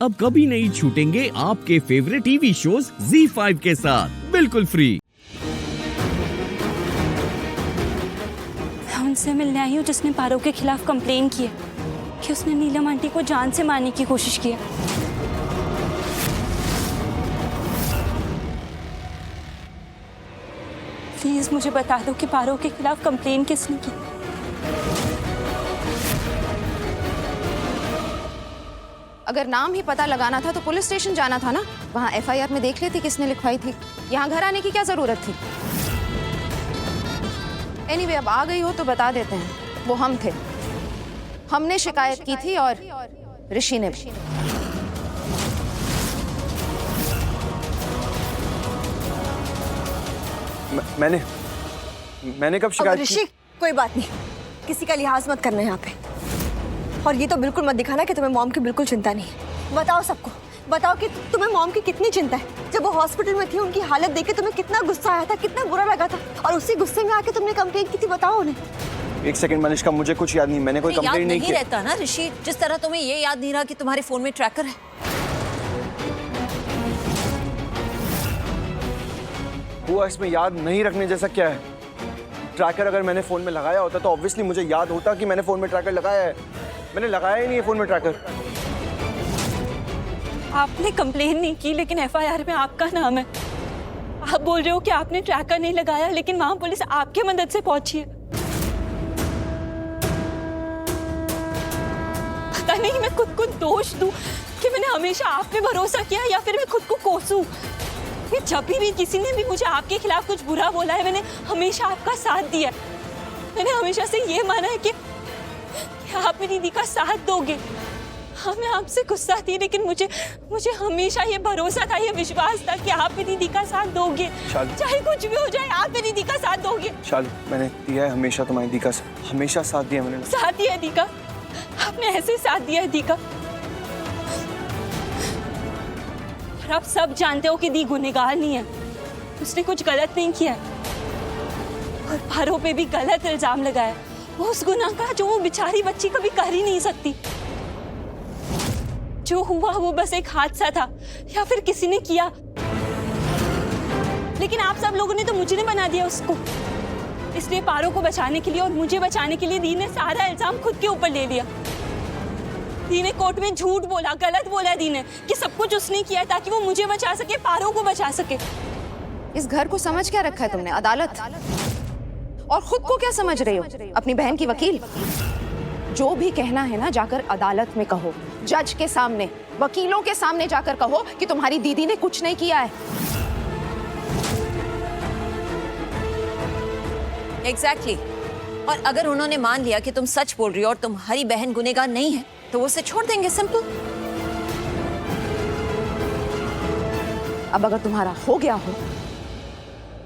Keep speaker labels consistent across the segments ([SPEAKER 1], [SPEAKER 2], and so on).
[SPEAKER 1] अब कभी नहीं छूटेंगे आपके फेवरेट टीवी शोज ZEE5 के साथ बिल्कुल फ्री।
[SPEAKER 2] मैं उनसे मिलने आई हूँ जिसने पारो के खिलाफ कंप्लेन की है कि उसने नीलम आंटी को जान से मारने की कोशिश की है। प्लीज मुझे बता दो कि पारो के खिलाफ कंप्लेन किसने की।
[SPEAKER 3] अगर नाम ही पता लगाना था तो पुलिस स्टेशन जाना था ना, वहाँ FIR में देख लेती किसने लिखवाई थी। यहाँ घर आने की क्या जरूरत थी? एनीवे, अब आ गई हो तो बता देते हैं, वो हम थे। हमने शिकायत की थी और ऋषि ने भी।
[SPEAKER 4] मैंने कब शिकायत की?
[SPEAKER 5] ऋषि, कोई बात नहीं, किसी का लिहाज मत करना यहाँ पे। और ये तो बिल्कुल मत दिखाना कि तुम्हें मॉम की बिल्कुल चिंता नहीं है। बताओ सबको, बताओ कि तुम्हें मॉम की कितनी चिंता है। जब वो हॉस्पिटल में थी, उनकी हालत देख के तुम्हें कितना गुस्सा आया था, कितना बुरा लगा था, और उसी गुस्से में आके तुमने कंप्लेन की थी। बताओ उन्हें।
[SPEAKER 4] एक सेकंड मनीषा, मुझे कुछ याद नहीं, मैंने कोई कंप्लेन नहीं की।
[SPEAKER 6] रहता ना ऋषि, जिस तरह तुम्हें ये याद नहीं रहा कि तुम्हारे फोन में ट्रैकर है।
[SPEAKER 4] हुआ इसमें याद नहीं रखने जैसा क्या है? ट्रैकर अगर मैंने फोन में लगाया होता तो ऑब्वियसली मुझे याद होता कि मैंने फोन में ट्रैकर लगाया है। मैंने लगाया ही नहीं है फोन में ट्रैकर।
[SPEAKER 2] आपने कंप्लेन नहीं की, लेकिन FIR में आपका नाम है। आप बोल रहे हो कि आपने ट्रैकर नहीं लगाया, लेकिन वहां पुलिस आपके मदद से पहुंची है। पता नहीं मैं खुद को दोष दूं कि मैंने हमेशा आप पे भरोसा किया, या फिर मैं खुद को कोसूं। जब भी किसी ने भी मुझे आपके खिलाफ कुछ बुरा बोला है, मैंने हमेशा आपका साथ दिया। मैंने हमेशा से ये माना है कि आप मेरी दी का साथ दोगे। हाँ, मैं आपसे गुस्सा थी, लेकिन मुझे हमेशा ये भरोसा था, ये विश्वास था कि आप मेरी दी का साथ दोगे। चाहे कुछ भी हो जाए, आप मेरी दी का साथ दोगे।
[SPEAKER 4] शालू, मैंने दिया है हमेशा तुम्हारी दी का, हमेशा साथ दिया मैंने।
[SPEAKER 2] साथ दिया दी का? आपने ऐसे साथ दिया है दी का। और आप सब जानते हो कि दी गुनहगार नहीं है, उसने कुछ गलत नहीं किया है। और पारो पे भी गलत इल्जाम लगाया, वो उस गुनाह का जो वो बेचारी बच्ची कभी कर ही नहीं सकती। जो हुआ वो बस एक हादसा था, या फिर किसी ने किया, लेकिन आप सब लोगों ने तो मुझे बना दिया उसको। इसलिए पारो को बचाने के लिए और मुझे बचाने के लिए दी ने सारा इल्जाम खुद के ऊपर ले लिया। दी ने कोर्ट में झूठ बोला, गलत बोला दी ने कि सब कुछ उसने किया ताकि वो मुझे बचा सके, पारो को बचा सके।
[SPEAKER 3] इस घर को समझ क्या रखा है तुमने? अदालत। और खुद को क्या समझ रही हो? अपनी बहन की वकील। जो भी कहना है ना, जाकर अदालत में कहो, जज के सामने, वकीलों के सामने जाकर कहो कि तुम्हारी दीदी ने कुछ नहीं किया है।
[SPEAKER 6] एग्जैक्टली। और अगर उन्होंने मान लिया कि तुम सच बोल रही हो और तुम्हारी बहन गुनहगार नहीं है, तो वो उसे छोड़ देंगे, सिंपल।
[SPEAKER 3] अब अगर तुम्हारा हो गया हो,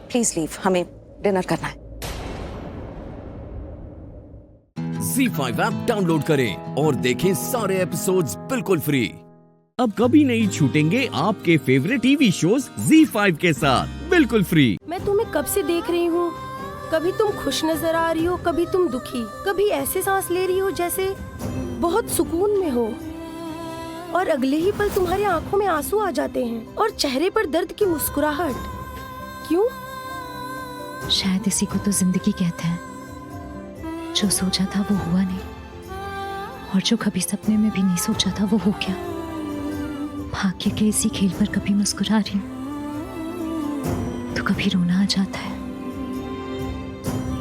[SPEAKER 3] प्लीज लीव, हमें डिनर करना है।
[SPEAKER 1] ZEE5 ऐप डाउनलोड करें और देखें सारे एपिसोड्स बिल्कुल फ्री। अब कभी नहीं छूटेंगे आपके फेवरेट टीवी शोज ZEE5 के साथ बिल्कुल फ्री।
[SPEAKER 5] मैं तुम्हें कब से देख रही हूँ। कभी तुम खुश नजर आ रही हो, कभी तुम दुखी, कभी ऐसे सांस ले रही हो जैसे बहुत सुकून में हो, और अगले ही पल तुम्हारी आंखों में आंसू आ जाते हैं और चेहरे पर दर्द की मुस्कुराहट। क्यों?
[SPEAKER 7] शायद इसी को तो जिंदगी कहते हैं। जो सोचा था वो हुआ नहीं, और जो कभी सपने में भी नहीं सोचा था वो हो गया। भाग्य के इसी खेल पर कभी मुस्कुरा रही हूँ तो कभी रोना आ जाता है।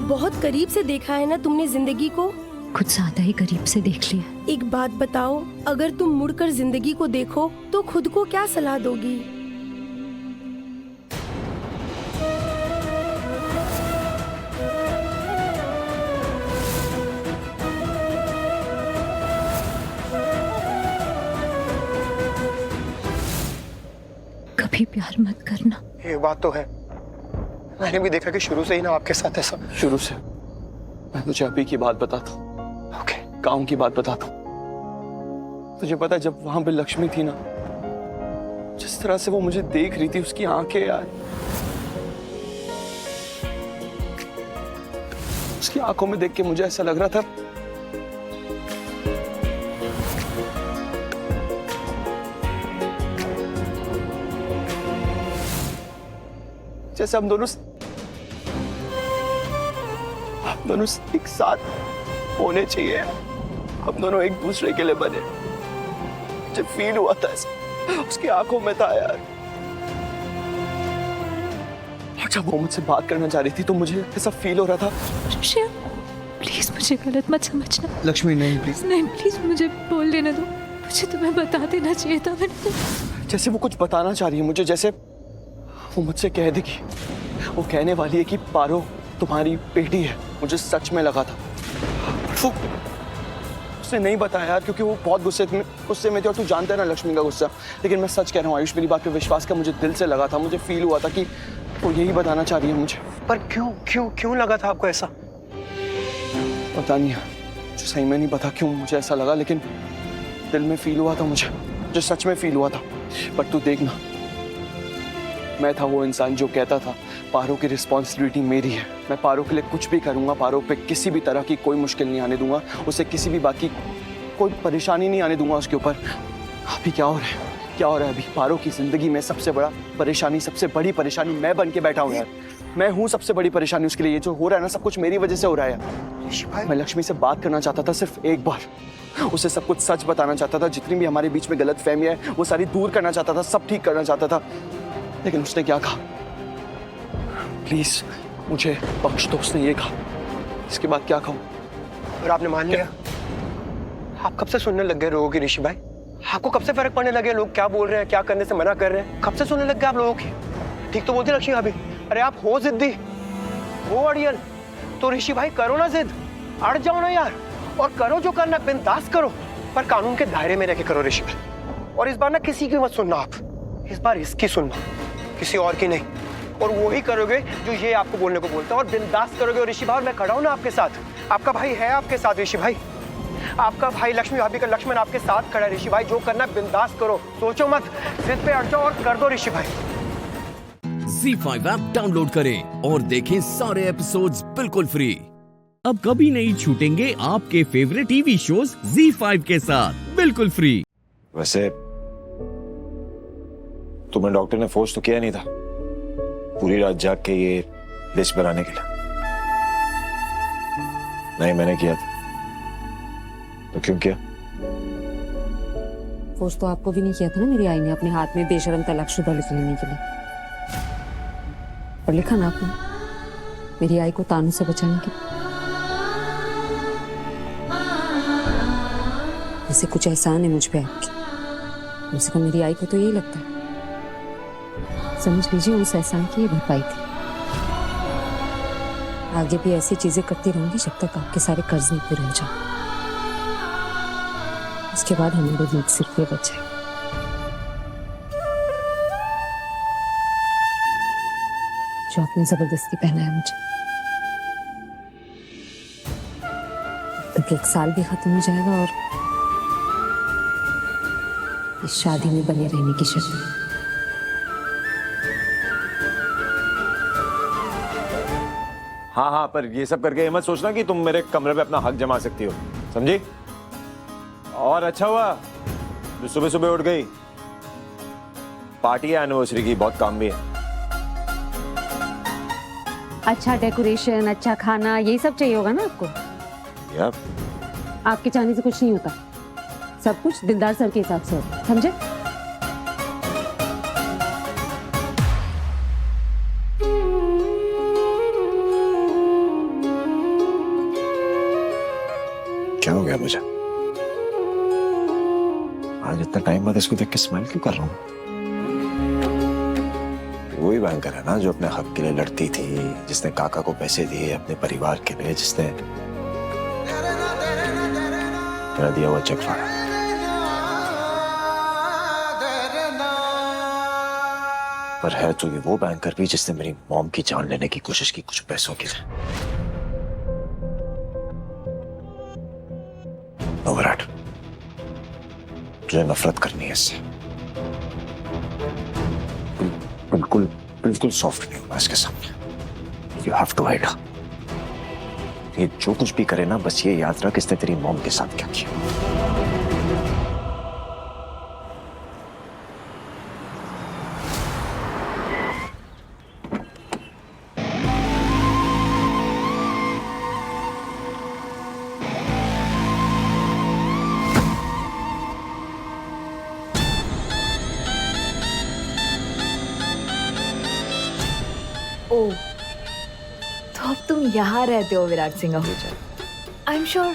[SPEAKER 5] बहुत करीब से देखा है ना तुमने जिंदगी को,
[SPEAKER 7] कुछ ज्यादा ही करीब से देख लिया।
[SPEAKER 5] एक बात बताओ, अगर तुम मुड़कर जिंदगी को देखो तो खुद को क्या सलाह दोगी?
[SPEAKER 7] कभी प्यार मत करना।
[SPEAKER 4] ये बात तो है, मैंने भी देखा कि शुरू से ही ना आपके साथ ऐसा। शुरू से मैं तुझे अभी की बात बताता हूँ। ओके, गाँव की बात बताता हूँ। तुझे पता है, जब वहां पे लक्ष्मी थी ना, जिस तरह से वो मुझे देख रही थी, उसकी आंखें यार, उसकी आंखों में देख के मुझे ऐसा लग रहा था जैसे हम दोनों एक साथ होने चाहिए। हम दोनों एक दूसरे के लिए बने। मुझे फील हुआ था ऐसा, उसकी आंखों में था यार। और जब वो मुझसे बात करना चाह रही थी तो मुझे ऐसा फील हो रहा था।
[SPEAKER 7] प्लीज मुझे गलत मत समझना।
[SPEAKER 4] लक्ष्मी नहीं, प्लीज
[SPEAKER 7] नहीं, प्लीज मुझे बोल देना दो। मुझे तुम्हें बता देना चाहिए था। मैंने
[SPEAKER 4] जैसे वो कुछ बताना चाह रही है मुझे, जैसे वो मुझसे कह देगी। वो कहने वाली है कि पारो तुम्हारी बेटी है। मुझे सच में लगा था। उसने नहीं बताया यार, क्योंकि वो बहुत गुस्से में थी और तू जानता है ना लक्ष्मी का गुस्सा। लेकिन मैं सच कह रहा हूँ आयुष, मेरी बात पे विश्वास कर। मुझे दिल से लगा था, मुझे फील हुआ था कि वो यही बताना चाह रही है मुझे।
[SPEAKER 8] पर क्यों लगा था आपको ऐसा?
[SPEAKER 4] पता नहीं है, मुझे सही में नहीं पता क्यों मुझे ऐसा लगा, लेकिन दिल में फील हुआ था मुझे सच में फील हुआ था। पर तू देखना, मैं था वो इंसान जो कहता था पारो की रिस्पॉन्सिबिलिटी मेरी है। मैं पारो के लिए कुछ भी करूंगा, पारो पे किसी भी तरह की कोई मुश्किल नहीं आने दूंगा, उसे किसी भी बात की कोई परेशानी नहीं आने दूंगा उसके ऊपर। अभी क्या हो रहा है अभी? पारो की जिंदगी में सबसे बड़ी परेशानी मैं बन के बैठा हूँ यार। मैं हूँ सबसे बड़ी परेशानी उसके लिए। ये जो हो रहा है ना, सब कुछ मेरी वजह से हो रहा है। मैं लक्ष्मी से बात करना चाहता था सिर्फ एक बार, उसे सब कुछ सच बताना चाहता था। जितनी भी हमारे बीच में गलतफहमियां है वो सारी दूर करना चाहता था, सब ठीक करना चाहता था। लेकिन उसने क्या कहा? प्लीज मुझे बख्श दो, उसने ये कहा। इसके बाद क्या कहूँ?
[SPEAKER 8] और आपने मान लिया? आप कब से सुनने लग गए लोगों की ऋषि भाई? आपको कब से फर्क पड़ने लगे लोग क्या बोल रहे हैं, क्या करने से मना कर रहे हैं? कब से सुनने लग गए आप लोगों की? ठीक तो बोलती लक्ष्मी अभी। अरे आप हो जिद्दी, हो अड़ियल, तो ऋषि भाई करो ना जिद, अड़ जाओ ना यार, और करो जो करना, बिंदास करो, पर कानून के दायरे में रह के करो ऋषि भाई। और इस बार ना किसी की मत सुनना आप, इस बार इसकी सुनना, किसी और की नहीं। और वो ही करोगे जो ये आपको बोलने को बोलता है, और बिंदास करोगे। और ऋषि भाई मैं खड़ा हूं ना आपके साथ, आपका भाई है आपके साथ ऋषि भाई, आपका भाई लक्ष्मी भाभी का लक्ष्मण आपके साथ खड़ा है ऋषि भाई। जो करना बिंदास करो, सोचो मत, जिद पे अड़ जाओ और कर दो ऋषि भाई।
[SPEAKER 1] ZEE5 ऐप डाउनलोड करें और देखें सारे एपिसोड्स बिल्कुल फ्री। अब कभी नहीं छूटेंगे आपके फेवरेट टीवी शोज ZEE5 के साथ बिल्कुल फ्री।
[SPEAKER 9] वैसे तुम्हें डॉक्टर ने फोर्स तो किया नहीं था पूरी रात जाग के ये लिस्ट बनाने के लिए? नहीं, मैंने किया था। तो क्यों किया?
[SPEAKER 10] फोर्स तो आपको भी नहीं किया था ना मेरी आई ने अपने हाथ में बेशरम तलाकशुदा लिख लेने के लिए। और लिखा ना आपने मेरी आई को तानों से बचाने के लिए। जैसे कुछ एहसान है मुझ पे आपकी। मुझसे मेरी आई को तो यही लगता है। समझ लीजिए उस एहसान की ये भरपाई थी। आगे भी ऐसी चीजें करती रहूंगी जब तक आपके सारे कर्ज नहीं पूरे हो जाए। उसके बाद हमारे बीच सिर्फ ये बचे, जो आपने जबरदस्ती पहना है मुझे। तक 1 साल भी खत्म हो जाएगा और इस शादी में बने रहने की शर्त।
[SPEAKER 9] हाँ, पर ये सब करके मत सोचना कि तुम मेरे कमरे पे अपना हक जमा सकती हो, समझी? और अच्छा हुआ जो सुबह सुबह उठ गई। पार्टी है एनिवर्सरी की, बहुत काम भी है।
[SPEAKER 10] अच्छा डेकोरेशन, अच्छा खाना, यही सब चाहिए होगा ना आपको?
[SPEAKER 9] यार
[SPEAKER 10] आपके चाहने से कुछ नहीं होता, सब कुछ दिलदार सर के हिसाब से होता है, समझे?
[SPEAKER 9] क्या हो गया मुझे? आज इतना टाइम बाद इसको देख के स्माइल क्यों कर रहा हूँ? वही बैंकर है ना जो अपने हक के लिए लड़ती थी, जिसने काका को पैसे दिए अपने परिवार के लिए, जिसने मेरा दिया हुआ चेक फाड़ा। पर है तो ये वो बैंकर भी जिसने मेरी मॉम की जान लेने की कोशिश की कुछ पैसों के लिए। विराट, तुझे नफरत करनी है इससे। बिल्कुल सॉफ्ट नहीं होगा इसके सामने। You have to hide. ये जो कुछ भी करे ना, बस ये याद रख इसने तेरी मॉम के साथ क्या किया।
[SPEAKER 11] ओ, तो अब तुम यहाँ रहते हो Virat Singh Ahuja. I am sure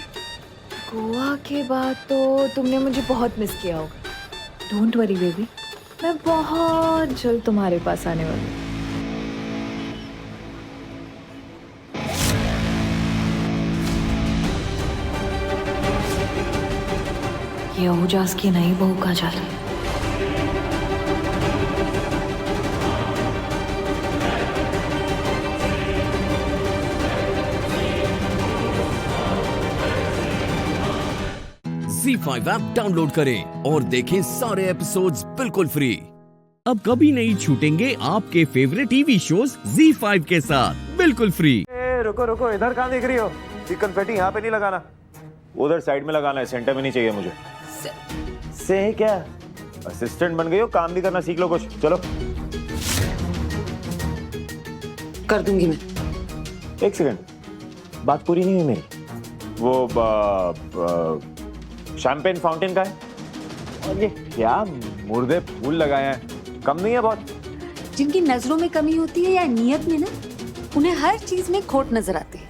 [SPEAKER 11] Goa के बाद तो तुमने मुझे बहुत मिस किया होगा। डोंट वरी बेबी, मैं बहुत जल्द तुम्हारे पास आने वाली हूँ। ये आहूजास की नई बहू का जाल है।
[SPEAKER 1] ZEE5 ऐप डाउनलोड करें और देखें सारे एपिसोड्स बिल्कुल फ्री। अब कभी नहीं छूटेंगे आपके फेवरेट टीवी शोज ZEE5 के साथ बिल्कुल फ्री।
[SPEAKER 9] रुको रुको, इधर कहाँ देख रही हो? ये कन्फेटी यहाँ पे नहीं लगाना, उधर साइड में लगाना है, सेंटर में नहीं चाहिए मुझे। से क्या असिस्टेंट बन गई हो, काम भी करना सीख लो कुछ। चलो
[SPEAKER 10] कर दूंगी मैं।
[SPEAKER 9] एक सेकंड, बात पूरी नहीं हुई मेरी। वो शैंपेन फाउंटेन का है, और ये क्या मुर्दे फूल लगाए हैं, कम नहीं है बहुत?
[SPEAKER 10] जिनकी नजरों में कमी होती है या नियत में ना, उन्हें हर चीज में खोट नजर आती है।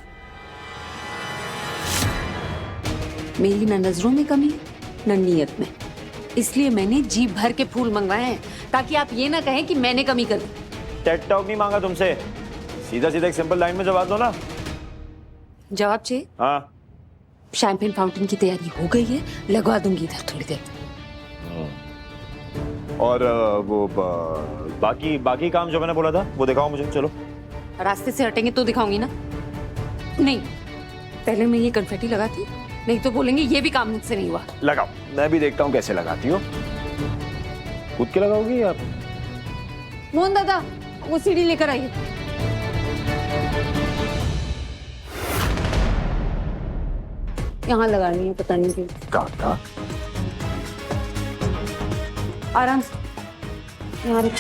[SPEAKER 10] मेरी न नजरों में कमी है न नियत में, इसलिए मैंने जी भर के फूल मंगवाए हैं ताकि आप ये ना कहें कि मैंने कमी कर दी।
[SPEAKER 9] टेड टॉक नहीं मांगा तुमसे, सीधा सीधा एक सिंपल लाइन में जवाब दो ना।
[SPEAKER 10] जवाब चाहिए?
[SPEAKER 9] हाँ।
[SPEAKER 10] शैंपेन फाउंटेन की तैयारी हो गई है, लगवा दूंगी इधर थोड़ी देर।
[SPEAKER 9] और वो बाकी काम जो मैंने बोला था वो दिखाओ मुझे। चलो
[SPEAKER 10] रास्ते से हटेंगे तो दिखाऊंगी ना। नहीं, पहले मैं ये कन्फेटी लगाती, नहीं तो बोलेंगे ये भी काम मुझसे नहीं हुआ।
[SPEAKER 9] लगाओ, मैं भी देखता हूँ कैसे लगाती हो। खुद के लगाओगी आप?
[SPEAKER 10] मोहन दादा, वो सीढ़ी लेकर आइए। यहाँ लगानी है, पता नहीं क्यों।
[SPEAKER 9] कहाँ?
[SPEAKER 10] आराम से यहाँ रख।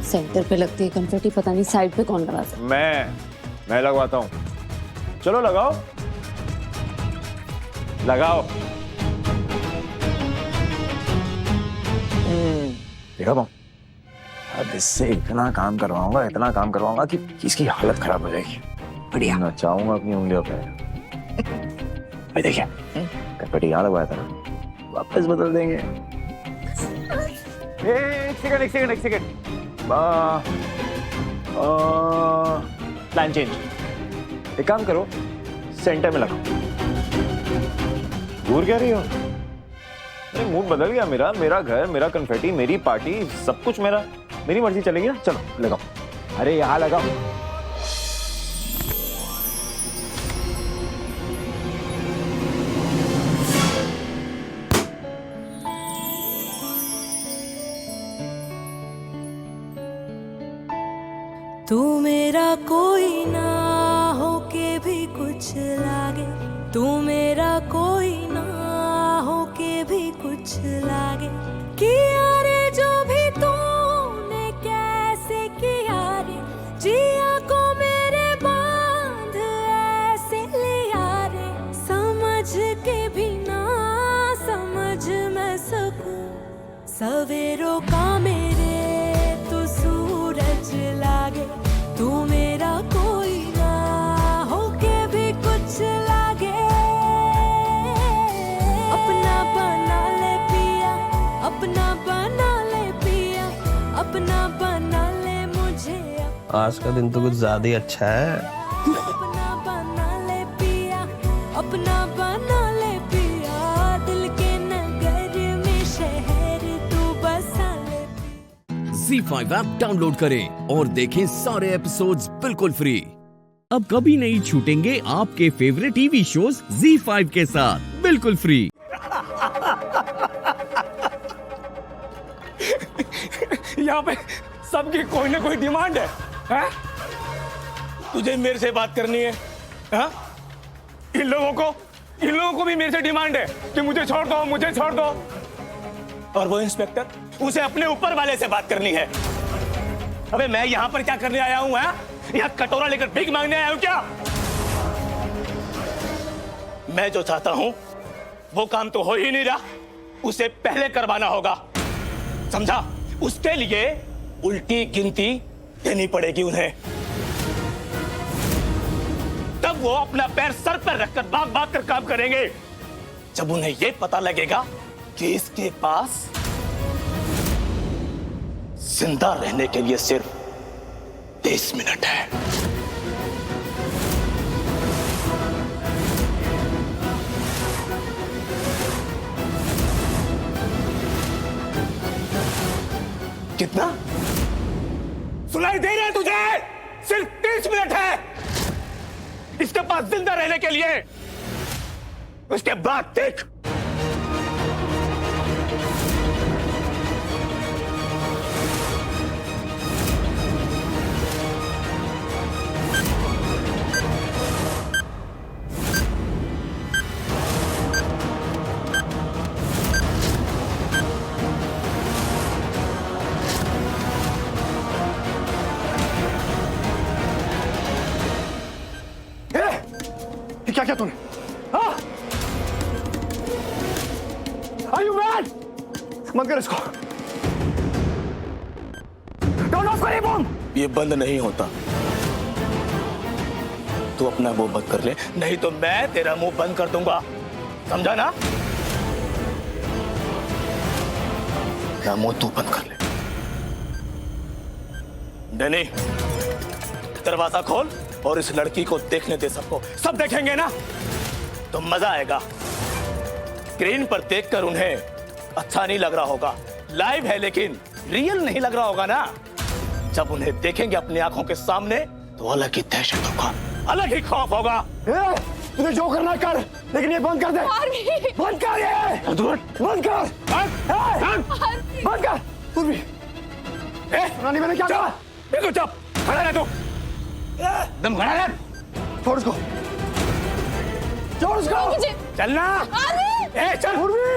[SPEAKER 10] सेंटर पे लगती है कन्फेटी, पता नहीं साइड पे कौन लगाता है।
[SPEAKER 9] मैं लगवाता हूँ। चलो लगाओ लगाओ। देखा पाऊँ, अब इससे इतना काम करवाऊंगा कि इसकी हालत खराब हो जाएगी। बढ़िया नचाऊंगा अपनी उंगलियों पे। भाई देखिए, कन्फेटी यहाँ लगवाया था, वापस बदल देंगे। एक सेकंड। Plan change. एक काम करो, सेंटर में लगाओ। दूर क्या रही हो? अरे मूड बदल गया मेरा घर, मेरा कन्फेटी, मेरी पार्टी, सब कुछ मेरी मर्जी चलेगी ना। चलो लगाओ। अरे यहाँ लगाओ।
[SPEAKER 12] तू मेरा कोई ना हो के भी कुछ लागे, तू मेरा कोई ना हो के भी कुछ लागे। किया रे जो भी तूने कैसे किया रे, जिया को मेरे बांध ऐसे लिया रे। समझ के भी ना समझ मैं सकूं, सवेरों का मेरे तू सूरज लागे। तू मेरा कोई ना हो के भी कुछ लागे। अपना बना ले पिया, अपना बना ले पिया, अपना बना ले मुझे।
[SPEAKER 8] आज का दिन तो कुछ ज्यादा ही अच्छा है।
[SPEAKER 12] अपना बना ले पिया, अपना बना ले पिया, दिल के नगर में शहर तू बसा ले।
[SPEAKER 1] ZEE5 ऐप डाउनलोड करें और देखें सारे एपिसोड्स बिल्कुल फ्री। अब कभी नहीं छूटेंगे आपके फेवरेट टीवी शोज ZEE5 के साथ बिल्कुल फ्री।
[SPEAKER 8] यहाँ पे सबकी कोई ना कोई डिमांड है, हैं? तुझे मेरे से बात करनी है, हैं? इन लोगों को भी मेरे से डिमांड है कि मुझे छोड़ दो। और वो इंस्पेक्टर, उसे अपने ऊपर वाले से बात करनी है। अबे मैं यहाँ पर क्या करने आया हूँ? यहाँ कटोरा लेकर भीख मांगने आया हूँ क्या? मैं जो चाहता हूँ वो काम तो हो ही नहीं रहा, उसे पहले करवाना होगा।
[SPEAKER 13] समझा? उसके लिए उल्टी गिनती देनी पड़ेगी उन्हें। तब वो अपना पैर सर पर रखकर भाग भाग कर काम करेंगे। जब उन्हें यह पता लगेगा कि इसके पास जिंदा रहने के लिए सिर्फ 30 मिनट है। कितना? सुनाई दे रहा है तुझे? सिर्फ 30 मिनट है इसके पास जिंदा रहने के लिए। उसके बाद देख।
[SPEAKER 8] क्या क्या तूने? हाँ? Are you mad? बंद कर इसको। Turn off कर ये बम।
[SPEAKER 13] ये बंद नहीं होता। तू अपना मुंह बंद कर ले, नहीं तो मैं तेरा मुंह बंद कर दूंगा। समझा ना? अपना मुंह तू बंद कर ले। डैनी, दरवाजा खोल और इस लड़की को देखने दे सबको। सब देखेंगे ना तो मजा आएगा। स्क्रीन पर देखकर उन्हें अच्छा नहीं लग रहा होगा, लाइव है लेकिन रियल नहीं लग रहा होगा ना। जब उन्हें देखेंगे अपनी आंखों के सामने तो अलग ही दहशत होगा, अलग ही खौफ होगा।
[SPEAKER 8] तुझे जो करना कर, लेकिन ये बंद कर दे। बंद कर ये। बंद कर। बंद कर। पूर्वी, रानी मैंने क्या कहा?
[SPEAKER 13] देखो चुप, खड़ा रह तू। एकदम खड़ा रह।
[SPEAKER 8] छोड़ उसको। छोड़ उसको।
[SPEAKER 13] चलना। चल।
[SPEAKER 8] पूर्वी।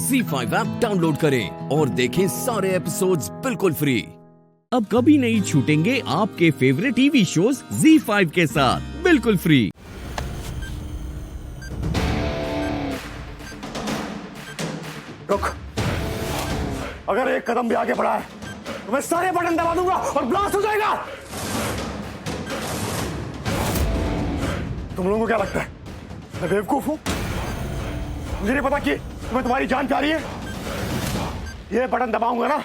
[SPEAKER 1] ZEE5 ऐप डाउनलोड करें और देखें सारे एपिसोड्स बिल्कुल फ्री। अब कभी नहीं छूटेंगे आपके फेवरेट टीवी शोज ZEE5 के साथ बिल्कुल फ्री।
[SPEAKER 8] रुक, अगर एक कदम भी आगे बढ़ा है तो मैं सारे बटन दबा दूंगा और ब्लास्ट हो जाएगा। तुम लोगों को क्या लगता है मैं बेवकूफ हूं? मुझे नहीं पता कि तुम्हें तुम्हारी जान प्यारी है। ये बटन दबाऊंगा ना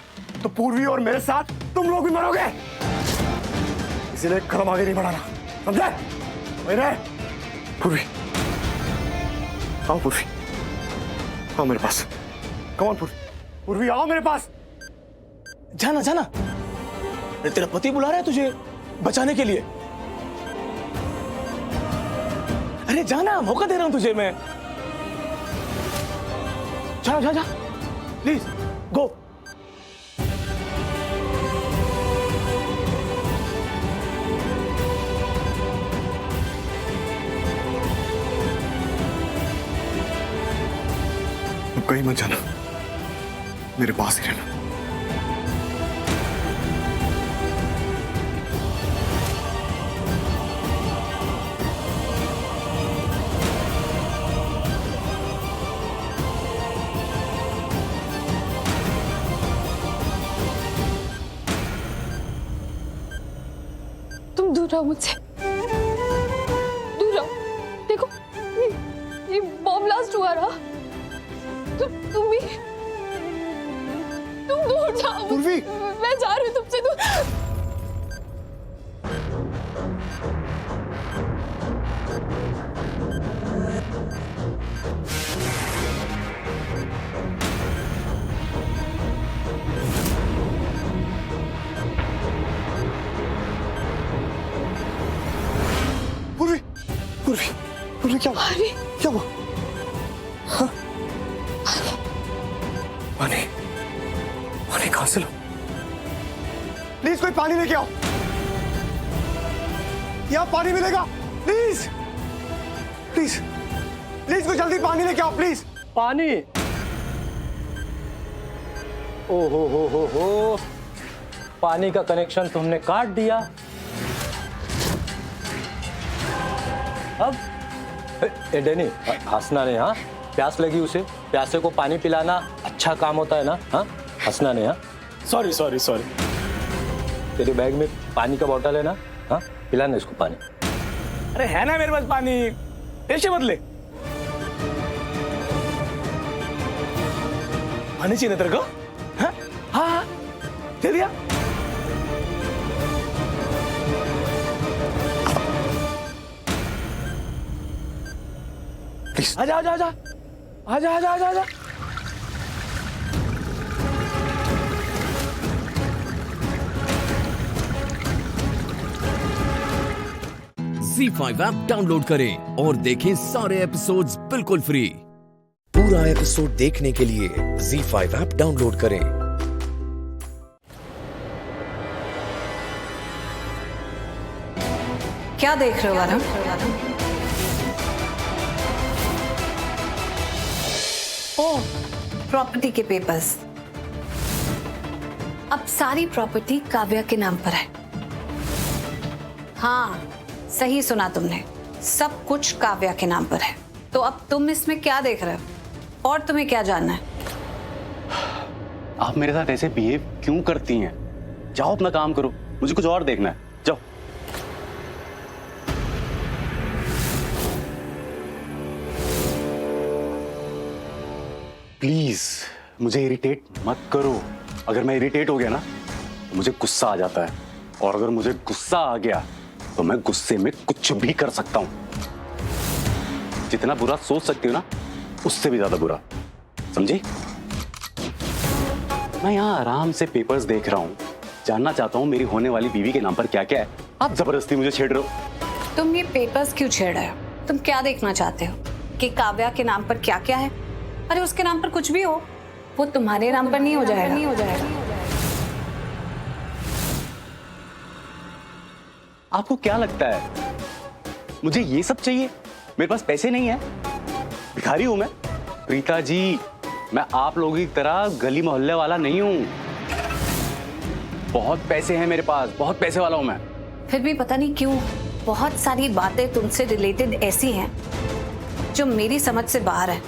[SPEAKER 8] तो पूर्वी और मेरे साथ तुम लोग भी मरोगे। इसीलिए एक कदम आगे नहीं बढ़ाना, समझे? मेरे पूर्वी, आओ पूर्वी, आओ मेरे पास। कम ऑन पूर्वी, पूर्वी आओ मेरे पास।
[SPEAKER 13] जाना जाना, तेरा पति बुला रहा है तुझे बचाने के लिए। अरे जाना, मौका दे रहा हूं तुझे मैं। जा जा जा, प्लीज गो।
[SPEAKER 8] अब कहीं मत जाना, मेरे पास ही रहना।
[SPEAKER 2] तुम दूर रहो मुझसे, दूर रहो। देखो ये बॉम्ब ब्लास्ट हुआ रहा। तुम भी तुम दूर जाओ।
[SPEAKER 8] पूर्वी,
[SPEAKER 2] मैं जा रही हूँ तुमसे दूर।
[SPEAKER 8] पूर्वी, पूर्वी, पूर्वी क्या हुआ? क्या हुआ? हाँ? पानी पानी कहां से लो? प्लीज कोई पानी लेके आओ, यहाँ पानी मिलेगा, प्लीज प्लीज प्लीज कोई जल्दी पानी लेके आओ प्लीज। पानी? ओ हो, पानी का कनेक्शन तुमने काट दिया। अब डैनी हंसना नहीं, हाँ? प्यास लगी उसे, प्यासे को पानी पिलाना अच्छा काम होता है ना, हाँ? हंसना नहीं, हाँ? Sorry sorry sorry. तेरे बैग में पानी का बोतल है ना, हाँ? पिलाना इसको पानी।
[SPEAKER 13] अरे है ना मेरे पास पानी, टेंशन मत ले। पानी चाहिए ना तेरे को? हाँ हाँ दे दिया। प्लीज आजा आजा आजा आजा आजा आजा आजा।
[SPEAKER 1] ZEE5 ऐप डाउनलोड करें और देखें सारे एपिसोड्स बिल्कुल फ्री।
[SPEAKER 14] पूरा एपिसोड देखने के लिए ZEE5 ऐप डाउनलोड करें।
[SPEAKER 6] क्या देख रहे हो वरुण? ओह, प्रॉपर्टी के पेपर्स। अब सारी प्रॉपर्टी काव्या के नाम पर है। हाँ, सही सुना तुमने, सब कुछ काव्या के नाम पर है। तो अब तुम इसमें क्या देख रहे हो और तुम्हें क्या जानना है?
[SPEAKER 15] आप मेरे साथ ऐसे बिहेव क्यों करती हैं? जाओ अपना काम करो, मुझे कुछ और देखना है, जाओ। प्लीज मुझे इरिटेट मत करो। अगर मैं इरिटेट हो गया ना तो मुझे गुस्सा आ जाता है, और अगर मुझे गुस्सा आ गया तो मैं गुस्से में कुछ भी कर सकता हूं। जितना बुरा सोच सकती हूँ ना, उससे भी ज्यादा बुरा, समझी? मैं यहाँ आराम से पेपर्स देख रहा हूँ, जानना चाहता हूँ मेरी होने वाली बीवी के नाम पर क्या क्या है। आप जबरदस्ती मुझे छेड़ रहे हो।
[SPEAKER 6] तुम ये पेपर्स क्यों छेड़ रहे हो? तुम क्या देखना चाहते हो कि काव्या के नाम पर क्या क्या है? अरे उसके नाम पर कुछ भी हो, वो तुम्हारे नाम पर नहीं हो जाएगा, नहीं हो जाएगा।
[SPEAKER 15] आपको क्या लगता है मुझे ये सब चाहिए? मेरे पास पैसे नहीं है, भिखारी हूं मैं। प्रीता जी, मैं आप लोगों की तरह गली मोहल्ले वाला नहीं हूं। बहुत पैसे हैं मेरे पास, बहुत पैसे वाला हूं मैं।
[SPEAKER 6] फिर भी पता नहीं क्यों बहुत सारी बातें तुमसे रिलेटेड ऐसी हैं जो मेरी समझ से बाहर है।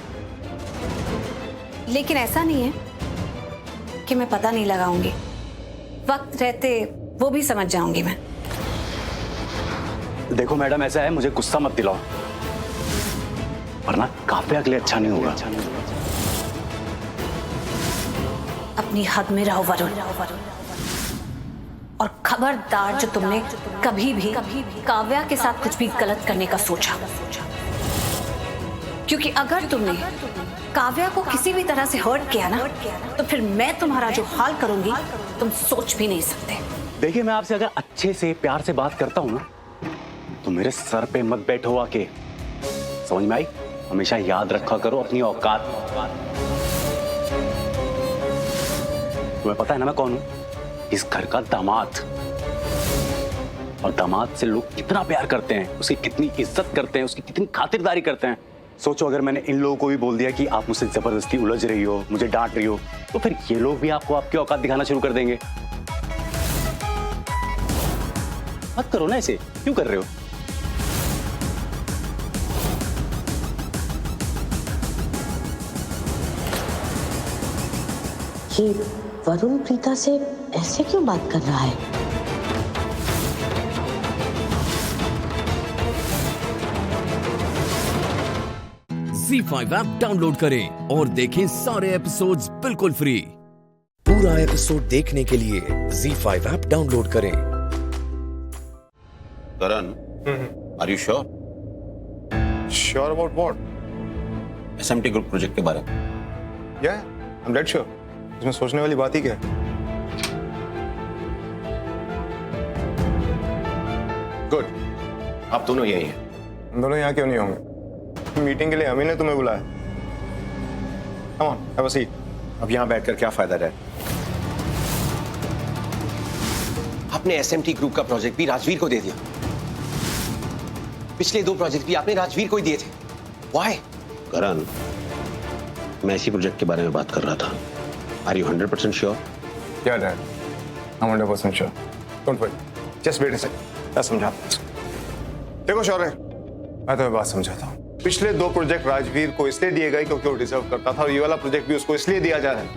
[SPEAKER 6] लेकिन ऐसा नहीं है कि मैं पता नहीं लगाऊंगी, वक्त रहते वो भी समझ जाऊंगी मैं।
[SPEAKER 15] देखो मैडम, ऐसा है, मुझे गुस्सा मत दिलाओ, वरना काव्या के लिए अच्छा नहीं होगा।
[SPEAKER 6] अपनी हद में रहो वरुण, और खबरदार जो तुमने कभी भी काव्या के साथ कुछ भी गलत करने का सोचा, क्योंकि अगर तुमने काव्या को किसी भी तरह से हर्ट किया ना, तो फिर मैं तुम्हारा जो हाल करूंगी तुम सोच भी नहीं सकते।
[SPEAKER 15] देखिए, मैं आपसे अगर अच्छे से प्यार से बात करता हूं ना, तो मेरे सर पे मत बैठो आके, समझ में आई? हमेशा याद रखा करो अपनी औकात। तुम्हें पता है ना मैं कौन हूं? इस घर का दामाद। और दामाद से लोग कितना प्यार करते हैं, उसकी कितनी इज्जत करते हैं, उसकी कितनी खातिरदारी करते हैं। सोचो, अगर मैंने इन लोगों को भी बोल दिया कि आप मुझसे जबरदस्ती उलझ रही हो, मुझे डांट रही हो, तो फिर ये लोग भी आपको आपकी औकात दिखाना शुरू कर देंगे। मत करो ना ऐसे, क्यों कर रहे हो?
[SPEAKER 16] ये वरुण प्रीता से ऐसे क्यों बात कर रहा है?
[SPEAKER 1] ZEE5 ऐप डाउनलोड करें और देखें सारे एपिसोड्स बिल्कुल फ्री।
[SPEAKER 14] पूरा एपिसोड देखने के लिए ZEE5 ऐप डाउनलोड करें।
[SPEAKER 17] Karan, are you sure?
[SPEAKER 18] Sure about what?
[SPEAKER 17] SMT Group project के बारे में।
[SPEAKER 18] Yeah, I'm dead sure. इसमें सोचने वाली बात ही क्या है?
[SPEAKER 17] Good. आप दोनों यही हैं।
[SPEAKER 18] हम दोनों यहाँ क्यों नहीं होंगे? मीटिंग के लिए अमी ने तुम्हें बुलाया। Come on, have a seat.
[SPEAKER 17] अब यहाँ बैठकर क्या फायदा रहा?
[SPEAKER 8] आपने एसएमटी ग्रुप का प्रोजेक्ट भी राजवीर को दे दिया। पिछले 2 प्रोजेक्ट भी आपने राजवीर को ही दिए थे। Why?
[SPEAKER 17] करण, मैं इसी प्रोजेक्ट के बारे में बात कर रहा था। Are you 100% sure?
[SPEAKER 18] Yeah, Dad. I'm 100% sure. Don't worry. Just wait a second. मैं समझाता हूँ। देखो शौर्य, मैं तुम्हें बात समझाता हूँ। पिछले 2 प्रोजेक्ट राजवीर को इसलिए दिए गए क्योंकि वो डिजर्व करता था, और ये वाला प्रोजेक्ट भी उसको इसलिए दिया जा रहा है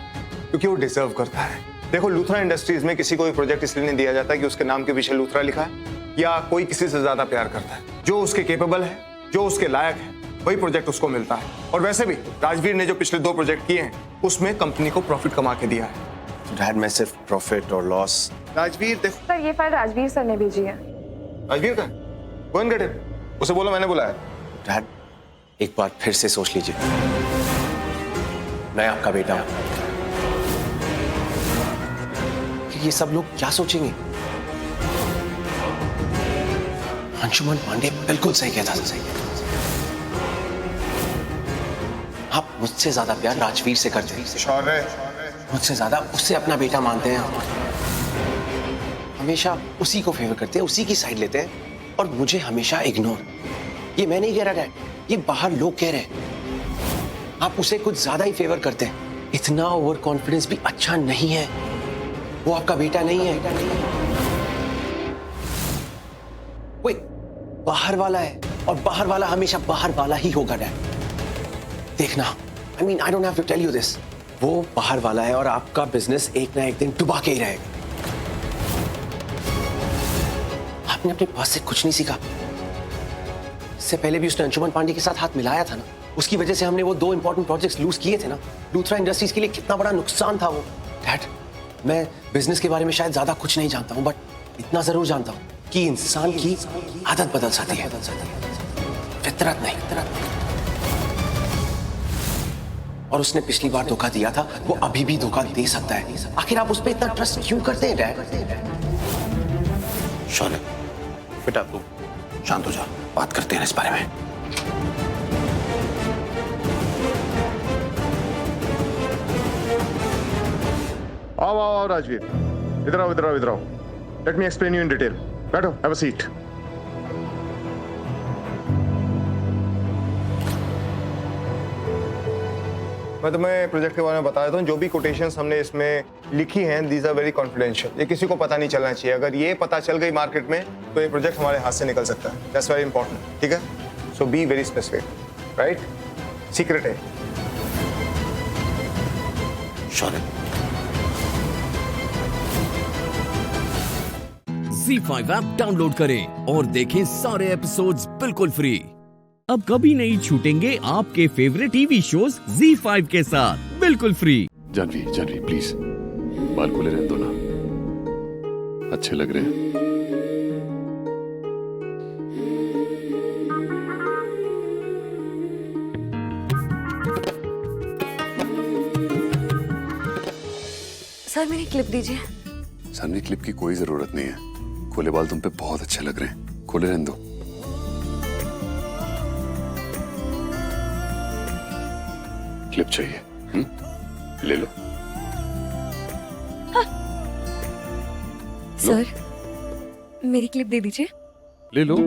[SPEAKER 18] क्योंकि वो डिजर्व करता है। देखो, लूथरा इंडस्ट्रीज में किसी को भी प्रोजेक्ट इसलिए नहीं दिया जाता कि उसके नाम के पीछे लूथरा लिखा है या कोई किसी से ज्यादा प्यार करता है। जो उसके केपेबल है, जो उसके लायक है, वही प्रोजेक्ट उसको मिलता है। और वैसे भी राजवीर ने जो पिछले 2 प्रोजेक्ट किए हैं उसमें कंपनी को प्रॉफिट कमा के दिया है।
[SPEAKER 17] डैड, मैं सिर्फ प्रॉफिट और लॉस।
[SPEAKER 18] राजवीर देखो
[SPEAKER 19] सर, ये फाइल राजवीर सर ने भेजी है।
[SPEAKER 18] राजवीर का go and get it. उसे बोलो मैंने बुलाया।
[SPEAKER 8] डैड, एक बार फिर से सोच लीजिए। मैं आपका बेटा हूं। ये सब लोग क्या सोचेंगे? अंशुमन पांडे बिल्कुल सही कहता था। आप मुझसे ज्यादा प्यार राजवीर से करते हैं। मुझसे ज्यादा उससे अपना बेटा मानते हैं। हमेशा उसी को फेवर करते हैं, उसी की साइड लेते हैं, और मुझे हमेशा इग्नोर। ये मैं नहीं कह रहा डैड, ये बाहर लोग कह रहे हैं। आप उसे कुछ ज्यादा ही फेवर करते हैं। इतना ओवर कॉन्फिडेंस भी अच्छा नहीं है। वो आपका बेटा नहीं है। वो बाहर वाला है, और बाहर वाला हमेशा बाहर वाला ही होगा डैड। देखना, I mean, I don't have to tell you this. वो बाहर वाला है और आपका बिजनेस एक ना एक दिन डुबा के ही रहेगा। आपने अपने पास से कुछ नहीं सीखा। इससे पहले भी उसने अंशुमन पांडे के साथ हाथ मिलाया था ना। उसकी वजह से हमने वो 2 इंपॉर्टेंट प्रोजेक्ट्स लूज किए थे ना। लूथरा इंडस्ट्रीज के लिए कितना बड़ा नुकसान था वो। डैड, मैं बिजनेस के बारे में शायद ज्यादा कुछ नहीं जानता हूँ, बट इतना जरूर जानता हूँ कि इंसान की आदत बदल जाती है, फितरत नहीं। और उसने पिछली बार धोखा दिया था, वो अभी भी धोखा दे सकता है। आखिर आप उस पर इतना ट्रस्ट क्यों करते हैं डैड?
[SPEAKER 17] शौर्य, बेटा तू शांत हो जा, बात करते हैं इस बारे में।
[SPEAKER 18] आओ आओ आओ राजवीर, इधर आओ इधर आओ इधर आओ। Let me explain you in detail. बैठो, हैव अ सीट। मैं तुम्हें प्रोजेक्ट के बारे में बता देता हूँ। जो भी कोटेशंस हमने इसमें लिखी हैं, दीज आर वेरी कॉन्फिडेंशियल। ये किसी को पता नहीं चलना चाहिए। अगर ये पता चल गई मार्केट में तो ये प्रोजेक्ट हमारे हाथ से निकल सकता है। दैट्स वेरी इंपॉर्टेंट, ठीक है? So be very specific, right? Secret है।
[SPEAKER 17] शौर्य,
[SPEAKER 1] ZEE5 ऐप डाउनलोड करें और देखें सारे एपिसोड्स बिल्कुल फ्री। अब कभी नहीं छूटेंगे आपके फेवरेट टीवी शोज ZEE5 के साथ बिल्कुल फ्री।
[SPEAKER 20] जानवी, जानवी प्लीज, बाल खुले रहने दो ना, अच्छे लग रहे हैं।
[SPEAKER 5] सर, मेरी क्लिप दीजिए।
[SPEAKER 20] जानवी, क्लिप की कोई जरूरत नहीं है। खुले बाल तुम पे बहुत अच्छे लग रहे हैं, खुले रहने दो। क्लिप चाहिए? ले लो।
[SPEAKER 5] सर, मेरी क्लिप दे दीजिए।
[SPEAKER 20] ले लो।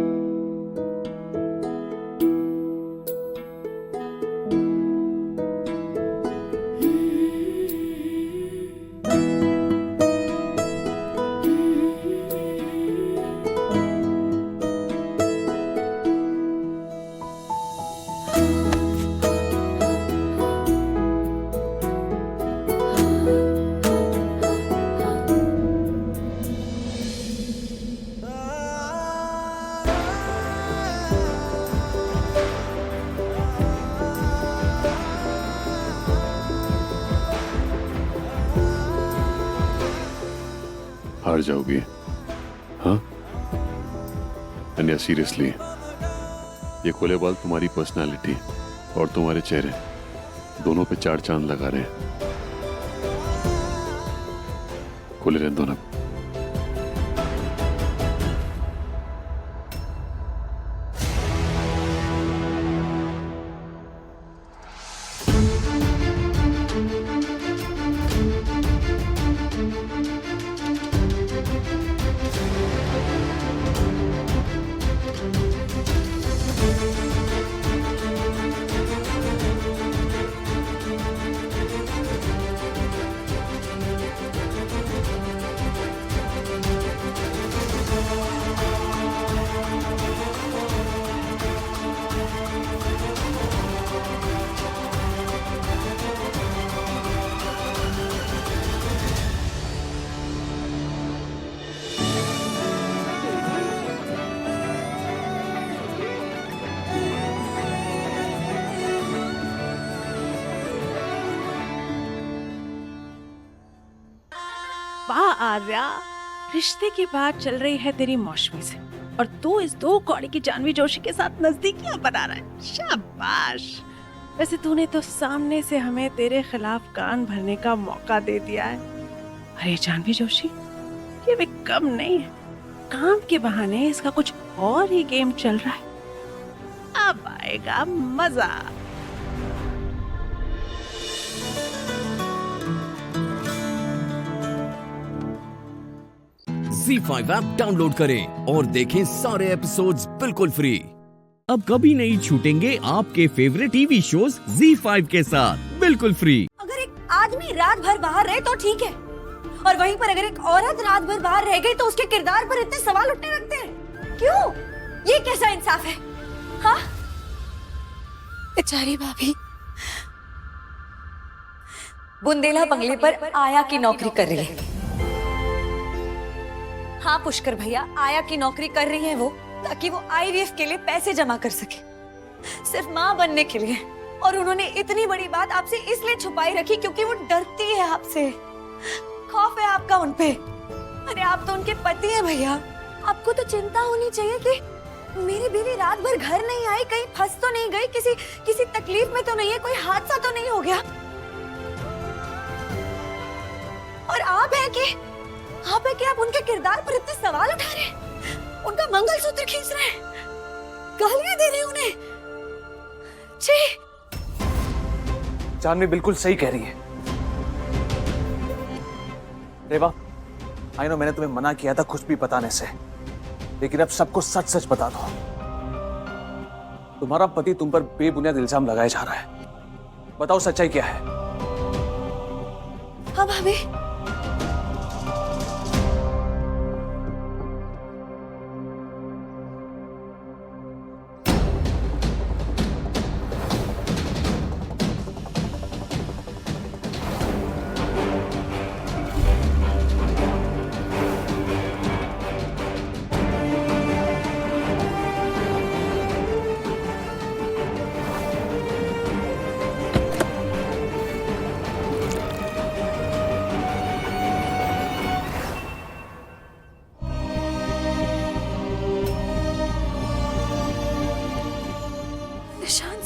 [SPEAKER 20] हार जाओगी? हाँ? अन्या, सीरियसली, ये खुले बाल तुम्हारी पर्सनालिटी और तुम्हारे चेहरे दोनों पे 4 चांद लगा रहे हैं। खुले रहने दो ना।
[SPEAKER 21] वाह आर्या, रिश्ते की बात चल रही है तेरी मौसमी से और तू इस 2 कौड़ी की जानवी जोशी के साथ नजदीकियां बना रहा है। शाबाश। वैसे तूने तो सामने से हमें तेरे खिलाफ कान भरने का मौका दे दिया है। अरे जानवी जोशी, ये भी कम नहीं है, काम के बहाने इसका कुछ और ही गेम चल रहा है। अब आएगा मजा।
[SPEAKER 1] Z5 ऐप डाउनलोड करें और देखें सारे एपिसोड्स बिल्कुल फ्री। अब कभी नहीं छूटेंगे आपके फेवरेट टीवी शोज Z5 के साथ बिल्कुल फ्री।
[SPEAKER 5] अगर एक आदमी रात भर बाहर रहे तो ठीक है, और वहीं पर अगर एक औरत रात भर बाहर रह गई तो उसके किरदार पर इतने सवाल उठने लगते हैं। क्यों? ये कैसा इंसाफ है? हाँ, बेचारी भाभी बुंदेला बंगले पर आया की नौकरी कर रही है। हाँ पुष्कर भैया, आया की नौकरी कर रही है वो, ताकि वो IVF के लिए पैसे जमा कर सके, सिर्फ माँ बनने के लिए। और उन्होंने इतनी बड़ी बात आपसे इसलिए छुपाई रखी क्योंकि वो डरती है आपसे, खौफ है आपका उनपे। अरे आप तो उनके पति हैं भैया, आपको तो चिंता होनी चाहिए कि मेरी बीवी रात भर घर नहीं आई, कहीं फंस तो नहीं गई, किसी तकलीफ में तो नहीं है, कोई हादसा तो नहीं हो गया। और आप है कि आप उनके किरदार पर इतने सवाल उठा रहे हैं, उनका मंगलसूत्र खींच रहे हैं, गालियां दे रहे हैं उन्हें। छी!
[SPEAKER 22] जानवी बिल्कुल सही कह रही है। रेवा, आई नो मैंने तुम्हें मना किया था कुछ भी बताने से, लेकिन अब सबको सच सच बता दो। तुम्हारा पति तुम पर बेबुनियाद इल्जाम लगाया जा रहा है। बताओ सच्चाई क्या है?
[SPEAKER 5] हाँ भाभी,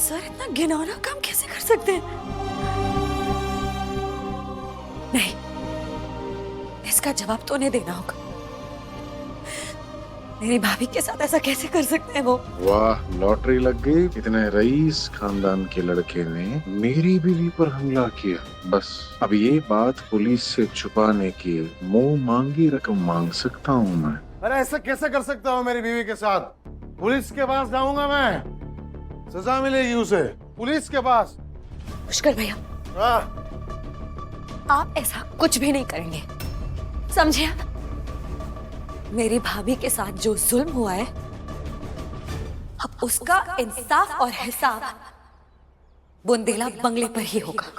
[SPEAKER 5] सर इतना घिनौना काम कैसे कर सकते हैं? नहीं, इसका जवाब तो उन्हें देना होगा। मेरी भाभी के साथ ऐसा कैसे कर सकते हैं वो?
[SPEAKER 23] वाह, लॉटरी लग गई। इतने रईस खानदान के लड़के ने मेरी बीवी पर हमला किया। बस अब ये बात पुलिस से छुपाने की मुंह मांगी रकम मांग सकता हूँ मैं।
[SPEAKER 24] अरे ऐसा कैसे कर सकता हूँ मेरी बीवी के साथ? पुलिस के पास जाऊंगा मैं, सजा मिलेगी उसे, पुलिस के पास।
[SPEAKER 5] पुष्कर भैया, आप ऐसा कुछ भी नहीं करेंगे, समझे आप? मेरी भाभी के साथ जो जुल्म हुआ है, अब उसका इंसाफ और हिसाब बुंदेला बंगले पर ही होगा।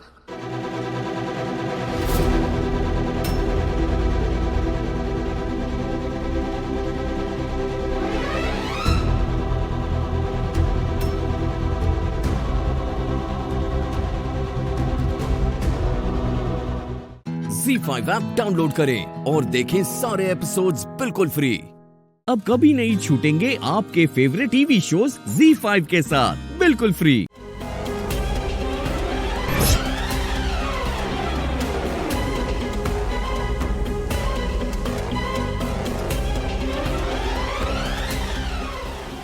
[SPEAKER 1] Z5 ऐप डाउनलोड करें और देखें सारे एपिसोड्स बिल्कुल फ्री। अब कभी नहीं छूटेंगे आपके फेवरेट टीवी शोज Z5 के साथ बिल्कुल फ्री।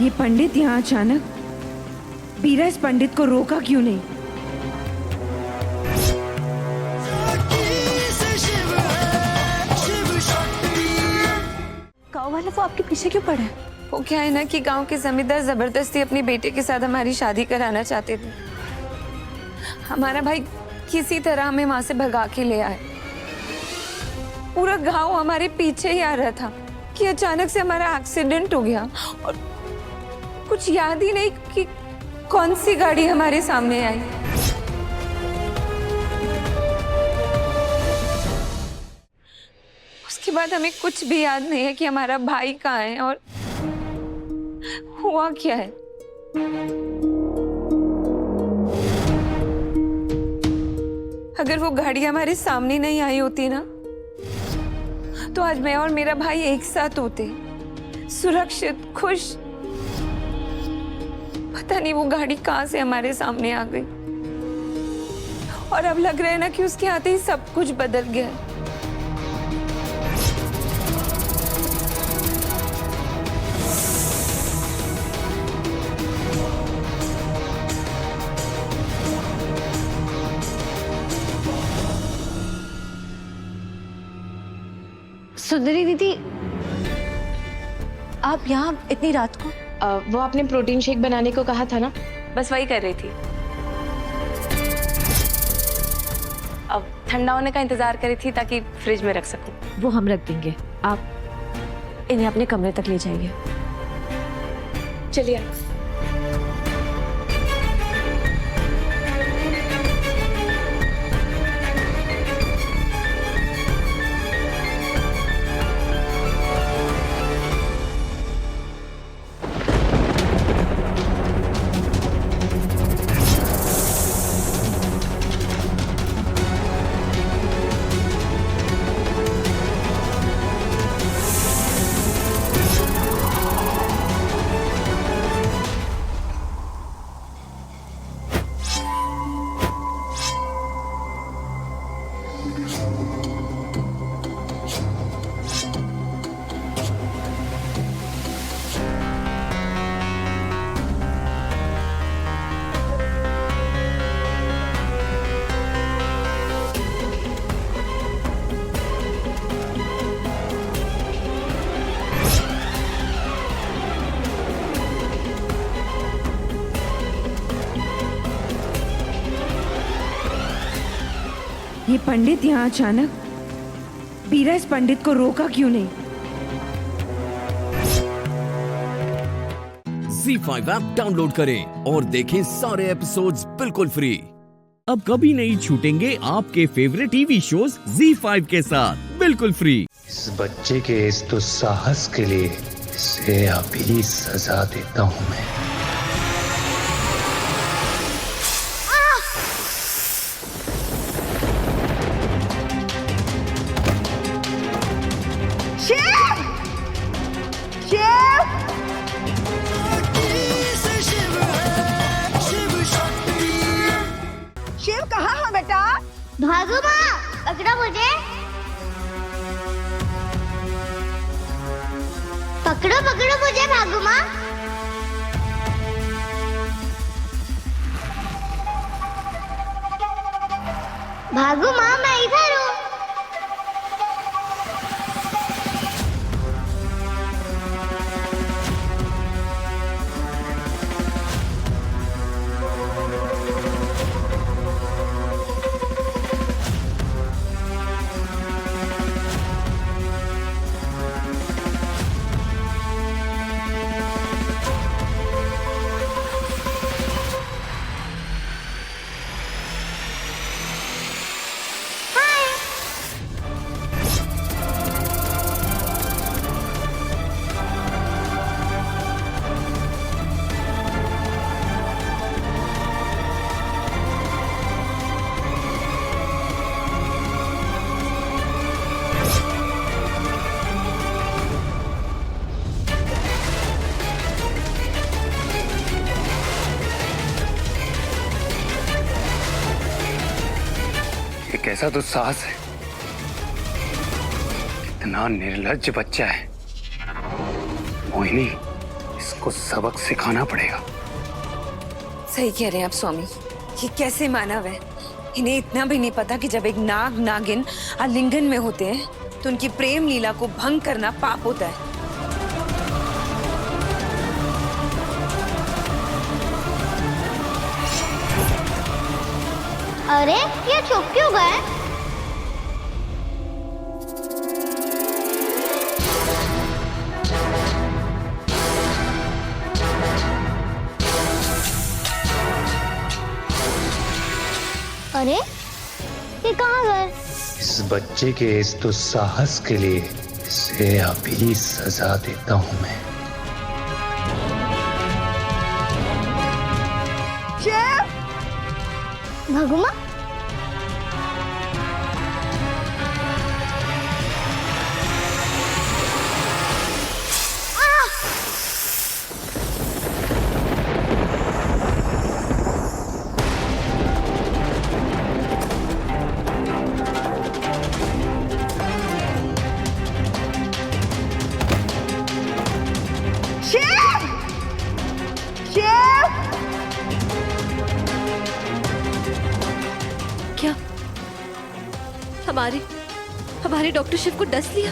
[SPEAKER 25] ये पंडित यहाँ अचानक, बीरा इस पंडित को रोका क्यों नहीं?
[SPEAKER 5] गाँव वाले वो आपके पीछे क्यों पड़े?
[SPEAKER 25] वो क्या है ना कि गांव के जमींदार जबरदस्ती अपनी बेटे के साथ हमारी शादी कराना चाहते थे। हमारा भाई किसी तरह हमें वहां से भगा के ले आए। पूरा गांव हमारे पीछे ही आ रहा था कि अचानक से हमारा एक्सीडेंट हो गया और कुछ याद ही नहीं कि कौन सी गाड़ी हमारे सामने आई। उसके बाद हमें कुछ भी याद नहीं है कि हमारा भाई कहाँ है और हुआ क्या है। अगर वो गाड़ी हमारे सामने नहीं आई होती ना, तो आज मैं और मेरा भाई एक साथ होते, सुरक्षित, खुश। पता नहीं वो गाड़ी कहां से हमारे सामने आ गई, और अब लग रहा है ना कि उसके आते ही सब कुछ बदल गया है।
[SPEAKER 5] सुंदरी दीदी, आप यहाँ इतनी रात को?
[SPEAKER 3] वो आपने प्रोटीन शेक बनाने को कहा था ना,
[SPEAKER 25] बस वही कर रही थी। अब ठंडा होने का इंतजार कर रही थी ताकि फ्रिज में रख सकूं।
[SPEAKER 5] वो हम रख देंगे, आप इन्हें अपने कमरे तक ले जाइए।
[SPEAKER 3] चलिए।
[SPEAKER 21] ये पंडित यहाँ अचानक, बीरा इस पंडित को रोका क्यों नहीं?
[SPEAKER 1] ZEE5 ऐप डाउनलोड करें और देखें सारे एपिसोड्स बिल्कुल फ्री। अब कभी नहीं छूटेंगे आपके फेवरेट टीवी शोज ZEE5 के साथ बिल्कुल फ्री।
[SPEAKER 4] इस बच्चे के इस दुस्साहस के लिए इसे अभी सजा देता हूँ मैं।
[SPEAKER 7] शिव कहाँ है बेटा?
[SPEAKER 10] भागो माँ, पकड़ो मुझे। पकड़ो पकड़ो मुझे, भागो माँ। भागो माँ, मैं इधर हूँ।
[SPEAKER 4] कैसा दुस्साहस है, कितना निर्लज्ज बच्चा है। मोहिनी, इसको सबक सिखाना पड़ेगा।
[SPEAKER 25] सही कह रहे हैं आप स्वामी, ये कैसे मानव है? इन्हें इतना भी नहीं पता कि जब एक नाग नागिन आलिंगन में होते हैं तो उनकी प्रेम लीला को भंग करना पाप होता है।
[SPEAKER 10] अरे ये चुप क्यों गए? अरे ये कहाँ गए?
[SPEAKER 4] इस बच्चे के इस दुस्साहस के लिए इसे अभी सजा देता हूँ मैं।
[SPEAKER 10] भगुमा,
[SPEAKER 5] हमारे डॉक्टर शिव को डस लिया,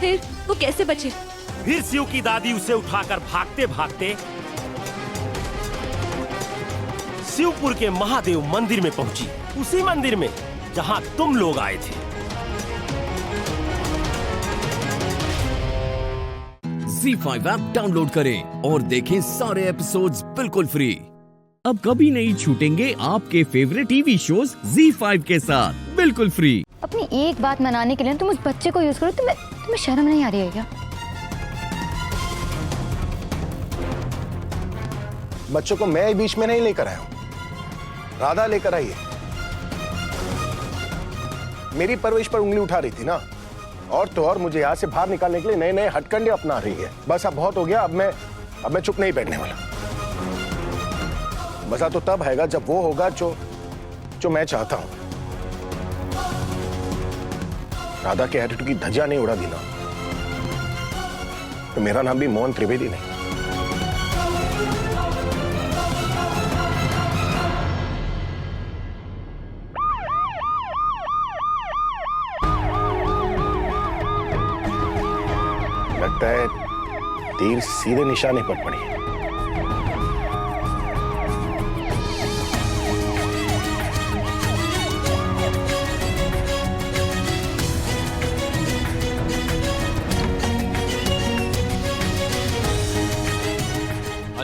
[SPEAKER 5] फिर वो कैसे बचे?
[SPEAKER 2] फिर शिव की दादी उसे उठाकर भागते भागते शिवपुर के महादेव मंदिर में पहुंची, उसी मंदिर में जहां तुम लोग आए थे।
[SPEAKER 1] ZEE5 ऐप डाउनलोड करें और देखें सारे एपिसोड्स बिल्कुल फ्री। अब कभी नहीं छूटेंगे आपके फेवरेट टीवी शोज ZEE5 के साथ बिल्कुल फ्री।
[SPEAKER 9] अपनी एक बात मनाने के लिए तुम उस बच्चे को यूज करो, तुम्हें शर्म नहीं आ रही है क्या?
[SPEAKER 17] बच्चों को मैं बीच में नहीं लेकर आया हूं, राधा लेकर आई है। मेरी परवरिश पर उंगली उठा रही थी ना, और तो और मुझे यहां से बाहर निकालने के लिए नए नए हथकंडे अपना रही है। बस अब बहुत हो गया, अब मैं चुप नहीं बैठने वाला। मजा तो तब आएगा जब वो होगा जो मैं चाहता हूं। राधा के एटीट्यूड की धज्जियां नहीं उड़ा दी ना, तो मेरा नाम भी मोहन त्रिवेदी नहीं। लगता है तीर सीधे निशाने पर पड़ी है।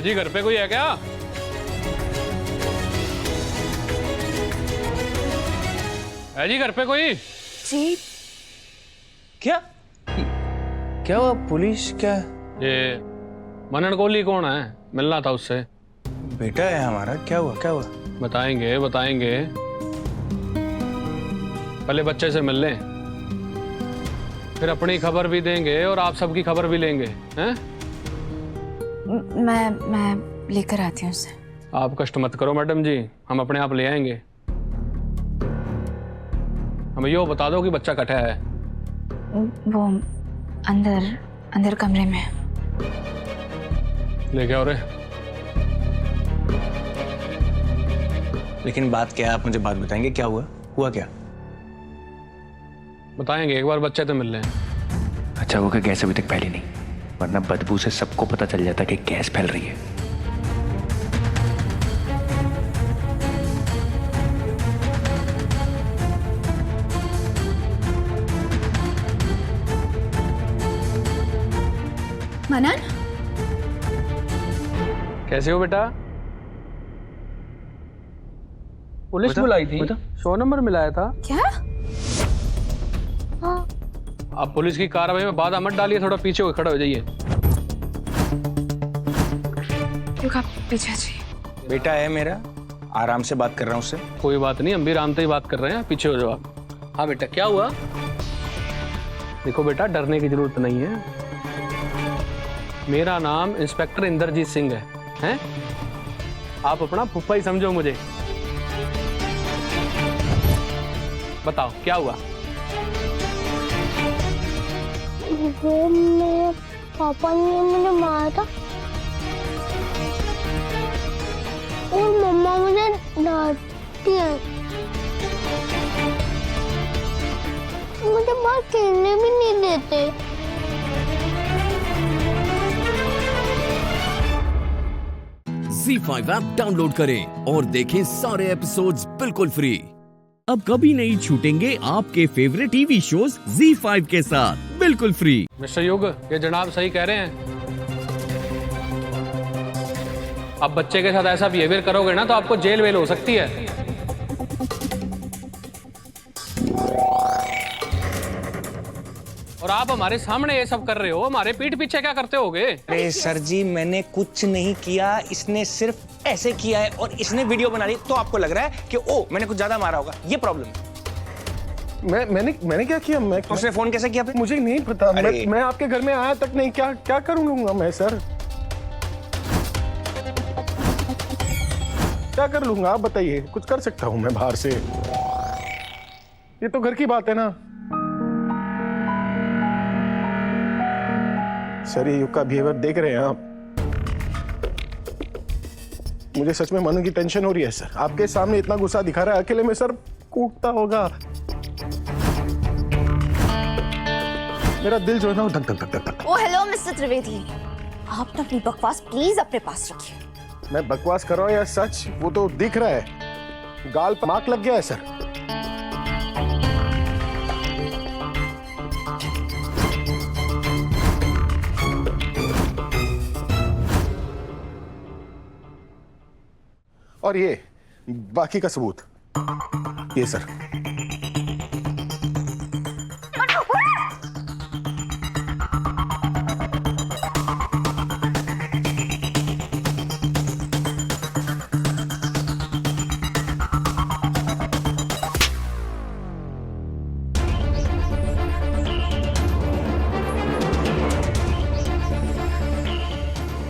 [SPEAKER 11] जी घर पे कोई है क्या? है जी घर पे कोई?
[SPEAKER 5] जी
[SPEAKER 11] क्या
[SPEAKER 22] हुआ? पुलिस क्या?
[SPEAKER 11] ये मनन कोहली कौन है? मिलना था उससे।
[SPEAKER 22] बेटा है हमारा। क्या हुआ?
[SPEAKER 11] बताएंगे पहले बच्चे से मिल लें, फिर अपनी खबर भी देंगे और आप सबकी खबर भी लेंगे। हैं?
[SPEAKER 9] मैं लेकर आती हूँ उसे।
[SPEAKER 11] आप कष्ट मत करो मैडम जी, हम अपने आप ले आएंगे। हमें यो बता दो कि बच्चा कटा है।
[SPEAKER 9] वो अंदर कमरे में।
[SPEAKER 11] ले क्या हो रहे?
[SPEAKER 22] लेकिन बात क्या है, आप मुझे बात बताएंगे? क्या हुआ क्या?
[SPEAKER 11] बताएंगे, एक बार बच्चे तो मिल लें।
[SPEAKER 12] अच्छा होगा गैस अभी तक फैली नहीं, वरना बदबू से सबको पता चल जाता कि गैस फैल रही है।
[SPEAKER 9] मनन,
[SPEAKER 11] कैसे हो बेटा? पुलिस बुलाई थी, 100 नंबर मिलाया था।
[SPEAKER 9] क्या?
[SPEAKER 11] आप पुलिस की कार्रवाई में बाधा मत डालिए, थोड़ा पीछे हो खड़े हो जाइए।
[SPEAKER 9] पीछे जी।
[SPEAKER 22] बेटा है मेरा, आराम से बात कर रहा हूँ उससे।
[SPEAKER 11] कोई बात नहीं, हम भी आराम से ही बात कर रहे हैं, पीछे हो जाओ आप। हाँ बेटा, क्या हुआ? देखो बेटा, डरने की जरूरत नहीं है। मेरा नाम इंस्पेक्टर इंद्रजीत सिंह है, हैं? आप अपना फुफ्फा ही समझो मुझे। बताओ क्या हुआ?
[SPEAKER 10] वो मेरे पापा ने मुझे मारा था और मम्मा मुझे डांटती है। मुझे बाहर खेलने भी नहीं देते।
[SPEAKER 1] ZEE5 ऐप डाउनलोड करें और देखें सारे एपिसोड्स बिल्कुल फ्री। अब कभी नहीं छूटेंगे आपके फेवरेट टीवी शोज ZEE5 के साथ बिल्कुल फ्री।
[SPEAKER 11] मिस्टर युग, ये जनाब सही कह रहे हैं। अब बच्चे के साथ ऐसा बिहेवियर करोगे ना तो आपको जेल वेल हो सकती है। और आप हमारे सामने ये सब कर रहे हो, हमारे पीठ पीछे क्या करते होगे?
[SPEAKER 22] अरे सर जी, मैंने कुछ नहीं किया, इसने सिर्फ ऐसे किया है और इसने वीडियो बना ली, तो आपको लग रहा है कि ओ मैंने कुछ ज्यादा मारा होगा। ये प्रॉब्लम है।
[SPEAKER 17] मैंने क्या किया?
[SPEAKER 22] उसने फोन कैसे किया?
[SPEAKER 17] मुझे नहीं पता। मैं आपके घर में आया तक नहीं। क्या कर लूंगा मैं सर? क्या कर लूंगा आप बताइए? कुछ कर सकता हूं मैं बाहर से? ये तो घर की बात है ना सर। ये युग का बिहेवियर देख रहे हैं आप। मुझे सच में मनु की टेंशन हो रही है सर। आपके सामने इतना गुस्सा दिखा रहा है, अकेले में सर कूटता होगा। मेरा दिल जो है ना वो धक धक धक धक धक।
[SPEAKER 5] ओ हेलो मिस्टर त्रिवेदी, आप ना अपनी बकवास प्लीज अपने पास रखिए।
[SPEAKER 17] मैं बकवास कर रहा हूँ या सच, वो तो दिख रहा है। गाल पर मार्क लग गया है सर। और ये बाकी का सबूत ये सर।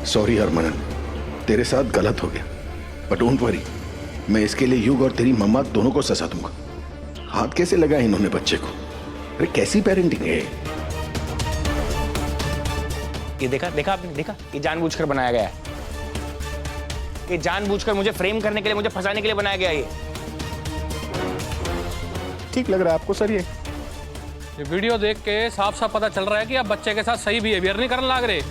[SPEAKER 17] सॉरी हरमन, तेरे साथ गलत हो गया, बट डोंट वरी, मैं इसके लिए युग और तेरी मम्मा दोनों को सजा दूंगा। हाथ कैसे लगा इन्होंने बच्चे को? अरे कैसी पेरेंटिंग है
[SPEAKER 22] ये? देखा देखा आपने, देखा? ये जानबूझकर बनाया गया है। ये जानबूझकर मुझे फ्रेम करने के लिए, मुझे फंसाने के लिए बनाया गया है। ये
[SPEAKER 17] ठीक लग रहा है आपको सर? ये
[SPEAKER 11] वीडियो देख के साफ साफ पता चल रहा है कि आप बच्चे के साथ सही बिहेवियर नहीं करने लग रहे।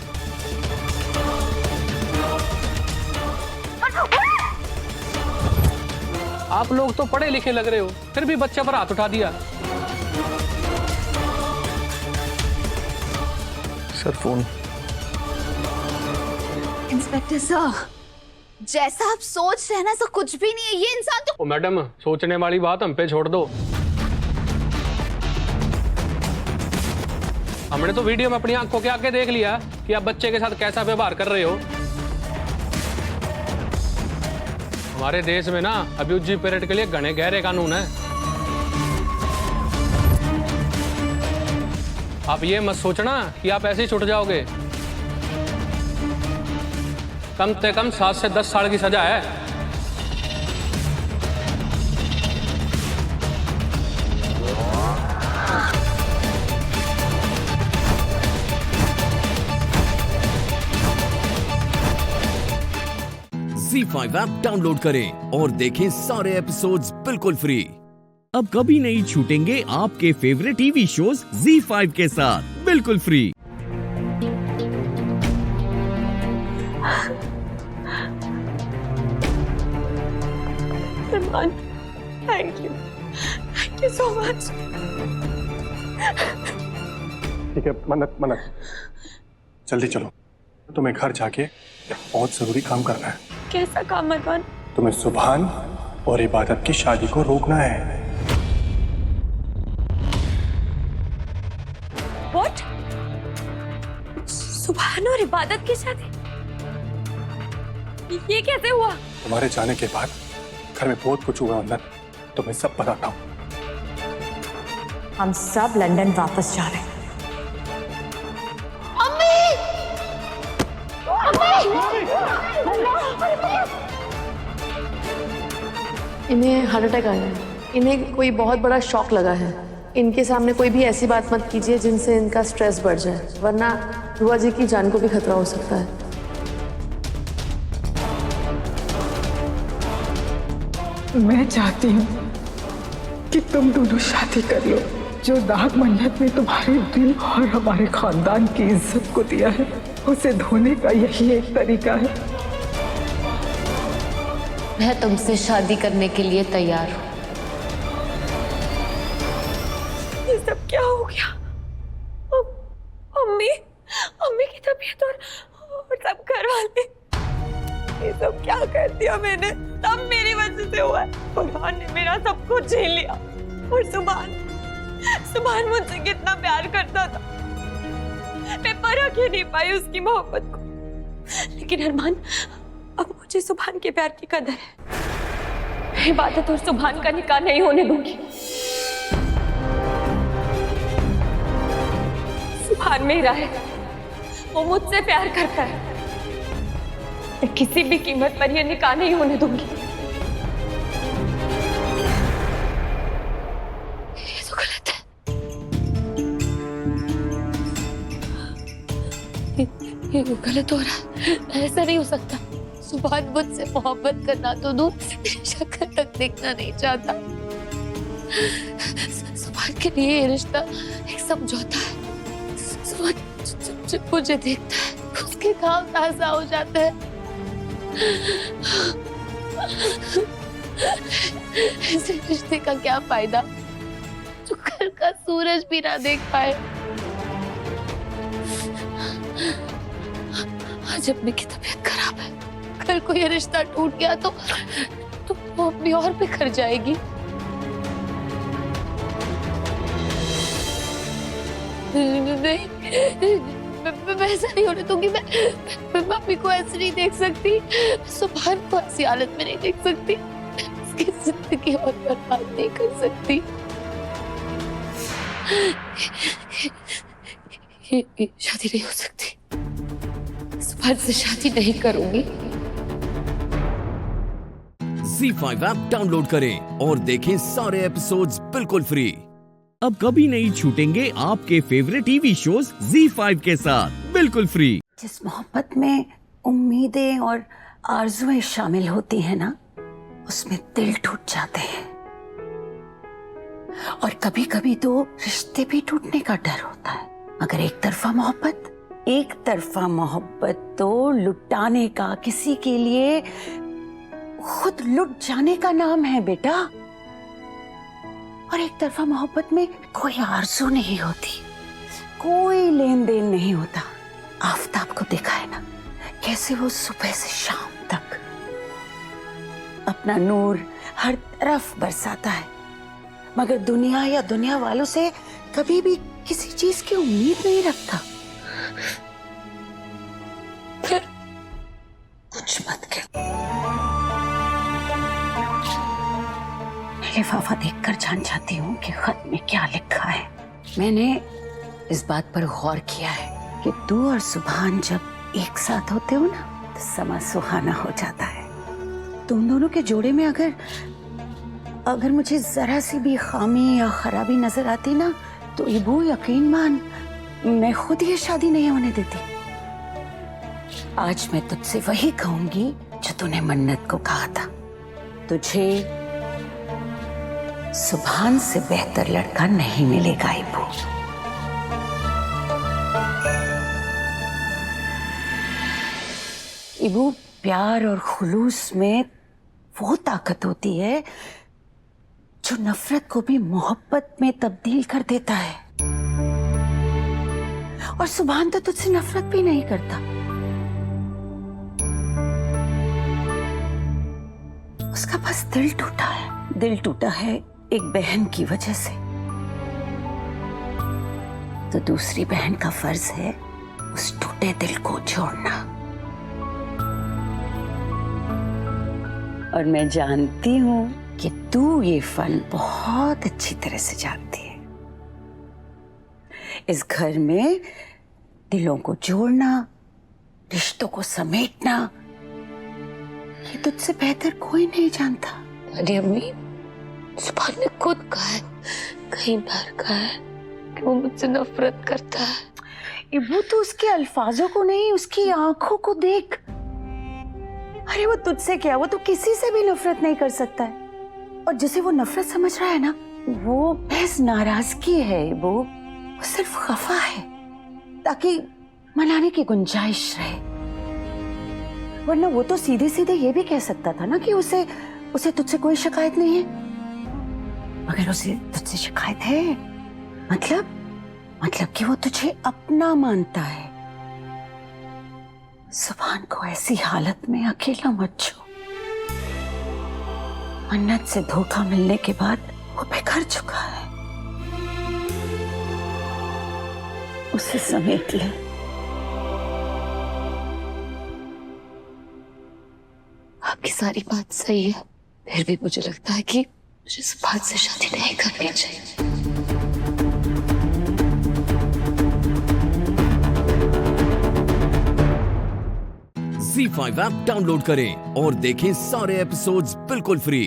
[SPEAKER 11] आप लोग तो पढ़े लिखे लग रहे हो, फिर भी बच्चे पर हाथ उठा दिया।
[SPEAKER 17] Sir phone.
[SPEAKER 5] इंस्पेक्टर सर, जैसा आप सोच रहे हैं ना, तो कुछ भी नहीं है। ये इंसान तो
[SPEAKER 11] ओ मैडम, सोचने वाली बात हम पे छोड़ दो। हमने तो वीडियो में अपनी आंखों के आगे देख लिया कि आप बच्चे के साथ कैसा व्यवहार कर रहे हो। हमारे देश में ना अब्यूजिव पेरेंट के लिए घने गहरे कानून है। आप ये मत सोचना कि आप ऐसे ही छूट जाओगे। कम से कम 7 से 10 साल की सजा है।
[SPEAKER 1] ZEE5 ऐप डाउनलोड करें और देखें सारे एपिसोड्स बिल्कुल फ्री। अब कभी नहीं छूटेंगे आपके फेवरेट टीवी शोज ZEE5 के साथ बिल्कुल free.
[SPEAKER 5] Thank you so much.
[SPEAKER 8] ठीक है मन्नत, मन्नत जल्दी चलो, तुम्हें घर जाके बहुत जरूरी काम करना है।
[SPEAKER 25] कैसा काम अरमान?
[SPEAKER 8] तुम्हें सुभान और इबादत की शादी को रोकना है।
[SPEAKER 25] What? सुभान और इबादत की शादी? ये कैसे हुआ?
[SPEAKER 8] तुम्हारे जाने के बाद घर में बहुत कुछ हुआ मन्नत, तुम्हें सब बताता हूँ।
[SPEAKER 5] हम सब लंदन वापस जा रहे हैं।
[SPEAKER 3] इन्हें हार्ट अटैक आया है। इन्हें कोई बहुत बड़ा शॉक लगा है। इनके सामने कोई भी ऐसी बात मत कीजिए जिनसे इनका स्ट्रेस बढ़ जाए, वरना बुआ जी की जान को भी खतरा हो सकता है।
[SPEAKER 7] मैं चाहती हूँ कि तुम दोनों शादी कर लो। जो दाग मन्नत ने तुम्हारे दिल और हमारे खानदान की इज्जत को दिया है, उसे धोने का यही एक तरीका है।
[SPEAKER 6] मैं तुमसे शादी करने के लिए तैयार हूँ।
[SPEAKER 25] ये सब क्या हो गया? अम्मी की तबीयत और सब घर वाले, ये सब क्या कर दिया मैंने? सब मेरी वजह से हुआ है। भगवान ने मेरा सब कुछ छीन लिया। और सुभान मुझसे कितना प्यार करता था, मैं परख ही नहीं पाई उसकी मोहब्बत को। लेकिन अरमान, अब मुझे सुभान के प्यार की कदर है। मैं इबादत और सुभान का निकाह नहीं होने दूंगी। सुभान मेरा है, वो मुझसे प्यार करता है। मैं किसी भी कीमत पर यह निकाह नहीं होने दूंगी। ये तो गलत है। ये गलत हो रहा है, ऐसा नहीं हो सकता।
[SPEAKER 6] सुभान मुझसे मोहब्बत करना तो दूर, शक्ल तक देखना नहीं चाहता। सुभान के लिए ये रिश्ता एक समझौता है। सुभान जब मुझे देखता है उसके घाव ताजा हो जाता है। ऐसे रिश्ते का क्या फायदा जो कल का सूरज भी ना देख पाए। आज अपने की तबीयत खराब है, कल को ये रिश्ता टूट गया तो वो अपनी और बिखर जाएगी। नहीं, मैं ऐसा नहीं होने दूंगी। मैं मम्मी को ऐसे नहीं देख सकती, सुभान को ऐसी हालत में नहीं देख सकती, उसकी जिंदगी और बर्बाद नहीं कर सकती। ये शादी नहीं हो सकती, सुभान से शादी नहीं करूंगी।
[SPEAKER 1] ZEE5 ऐप डाउनलोड करें और देखें सारे एपिसोड्स बिल्कुल फ्री। अब कभी नहीं छूटेंगे आपके फेवरेट टीवी शोज ZEE5 के साथ बिल्कुल फ्री।
[SPEAKER 13] जिस मोहब्बत में उम्मीदें और आरजुएं शामिल होती हैं ना, उसमें दिल टूट जाते हैं। और कभी कभी तो रिश्ते भी टूटने का डर होता है। मगर एक तरफा मोहब्बत तो लुटाने का, किसी के लिए खुद लुट जाने का नाम है बेटा। और एक तरफा मोहब्बत में कोई आरज़ू नहीं होती, कोई लेन देन नहीं होता। आफताब को देखा है ना, कैसे वो सुबह से शाम तक अपना नूर हर तरफ बरसाता है, मगर दुनिया या दुनिया वालों से कभी भी किसी चीज की उम्मीद नहीं रखता। कुछ मत कह। लिफाफा देखकर जान जाती हूँ कि खत में क्या लिखा है। मैंने इस बात पर गौर किया है कि तू और सुभान जब एक साथ होते हो ना, तो समा सुहाना हो जाता है। तुम दोनों के जोड़े में अगर मुझे जरा सी भी खामी या खराबी नजर आती ना, तो इबू यकीन मान, मैं खुद ये शादी नहीं होने देती। आज मैं तुझसे वही कहूंगी जो तूने मन्नत को कहा था। तुझे सुभान से बेहतर लड़का नहीं मिलेगा इबू। इबू, प्यार और खुलूस में वो ताकत होती है जो नफरत को भी मोहब्बत में तब्दील कर देता है। और सुभान तो तुझसे नफरत भी नहीं करता। उसका बस दिल टूटा है। दिल टूटा है एक बहन की वजह से। तो दूसरी बहन का फर्ज है उस टूटे दिल को जोड़ना। और मैं जानती हूं कि तू ये फन बहुत अच्छी तरह से जानती है। इस घर में दिलों को जोड़ना, रिश्तों को समेटना, ये तुझसे बेहतर कोई नहीं जानता।
[SPEAKER 6] अरे अम्मी, सुभान ने खुद कहा है, कहीं बार कहा है कि वो मुझसे नफरत करता है।
[SPEAKER 13] वो तो उसके अल्फाजों को नहीं, उसकी आंखों को देख। अरे वो तुझसे क्या, वो तो किसी से भी नफरत नहीं कर सकता है। और जिसे वो नफरत समझ रहा है ना, वो महज नाराजगी है। वो सिर्फ खफा है ताकि मनाने की गुंजाइश रहे। वरना वो तो सीधे सीधे ये भी कह सकता था ना कि उसे तुझसे कोई शिकायत नहीं है। मगर उसे तुझसे शिकायत है। मतलब कि वो तुझे अपना मानता है। सुभान को ऐसी हालत में अकेला मत छोड़। मन्नत से धोखा मिलने के बाद वो बिखर चुका है। उसे समेट ले।
[SPEAKER 6] आपकी सारी बात सही है, फिर भी मुझे लगता है कि मुझे सुभान से शादी नहीं करनी चाहिए।
[SPEAKER 1] ZEE5 ऐप डाउनलोड करें और देखें सारे एपिसोड्स बिल्कुल फ्री।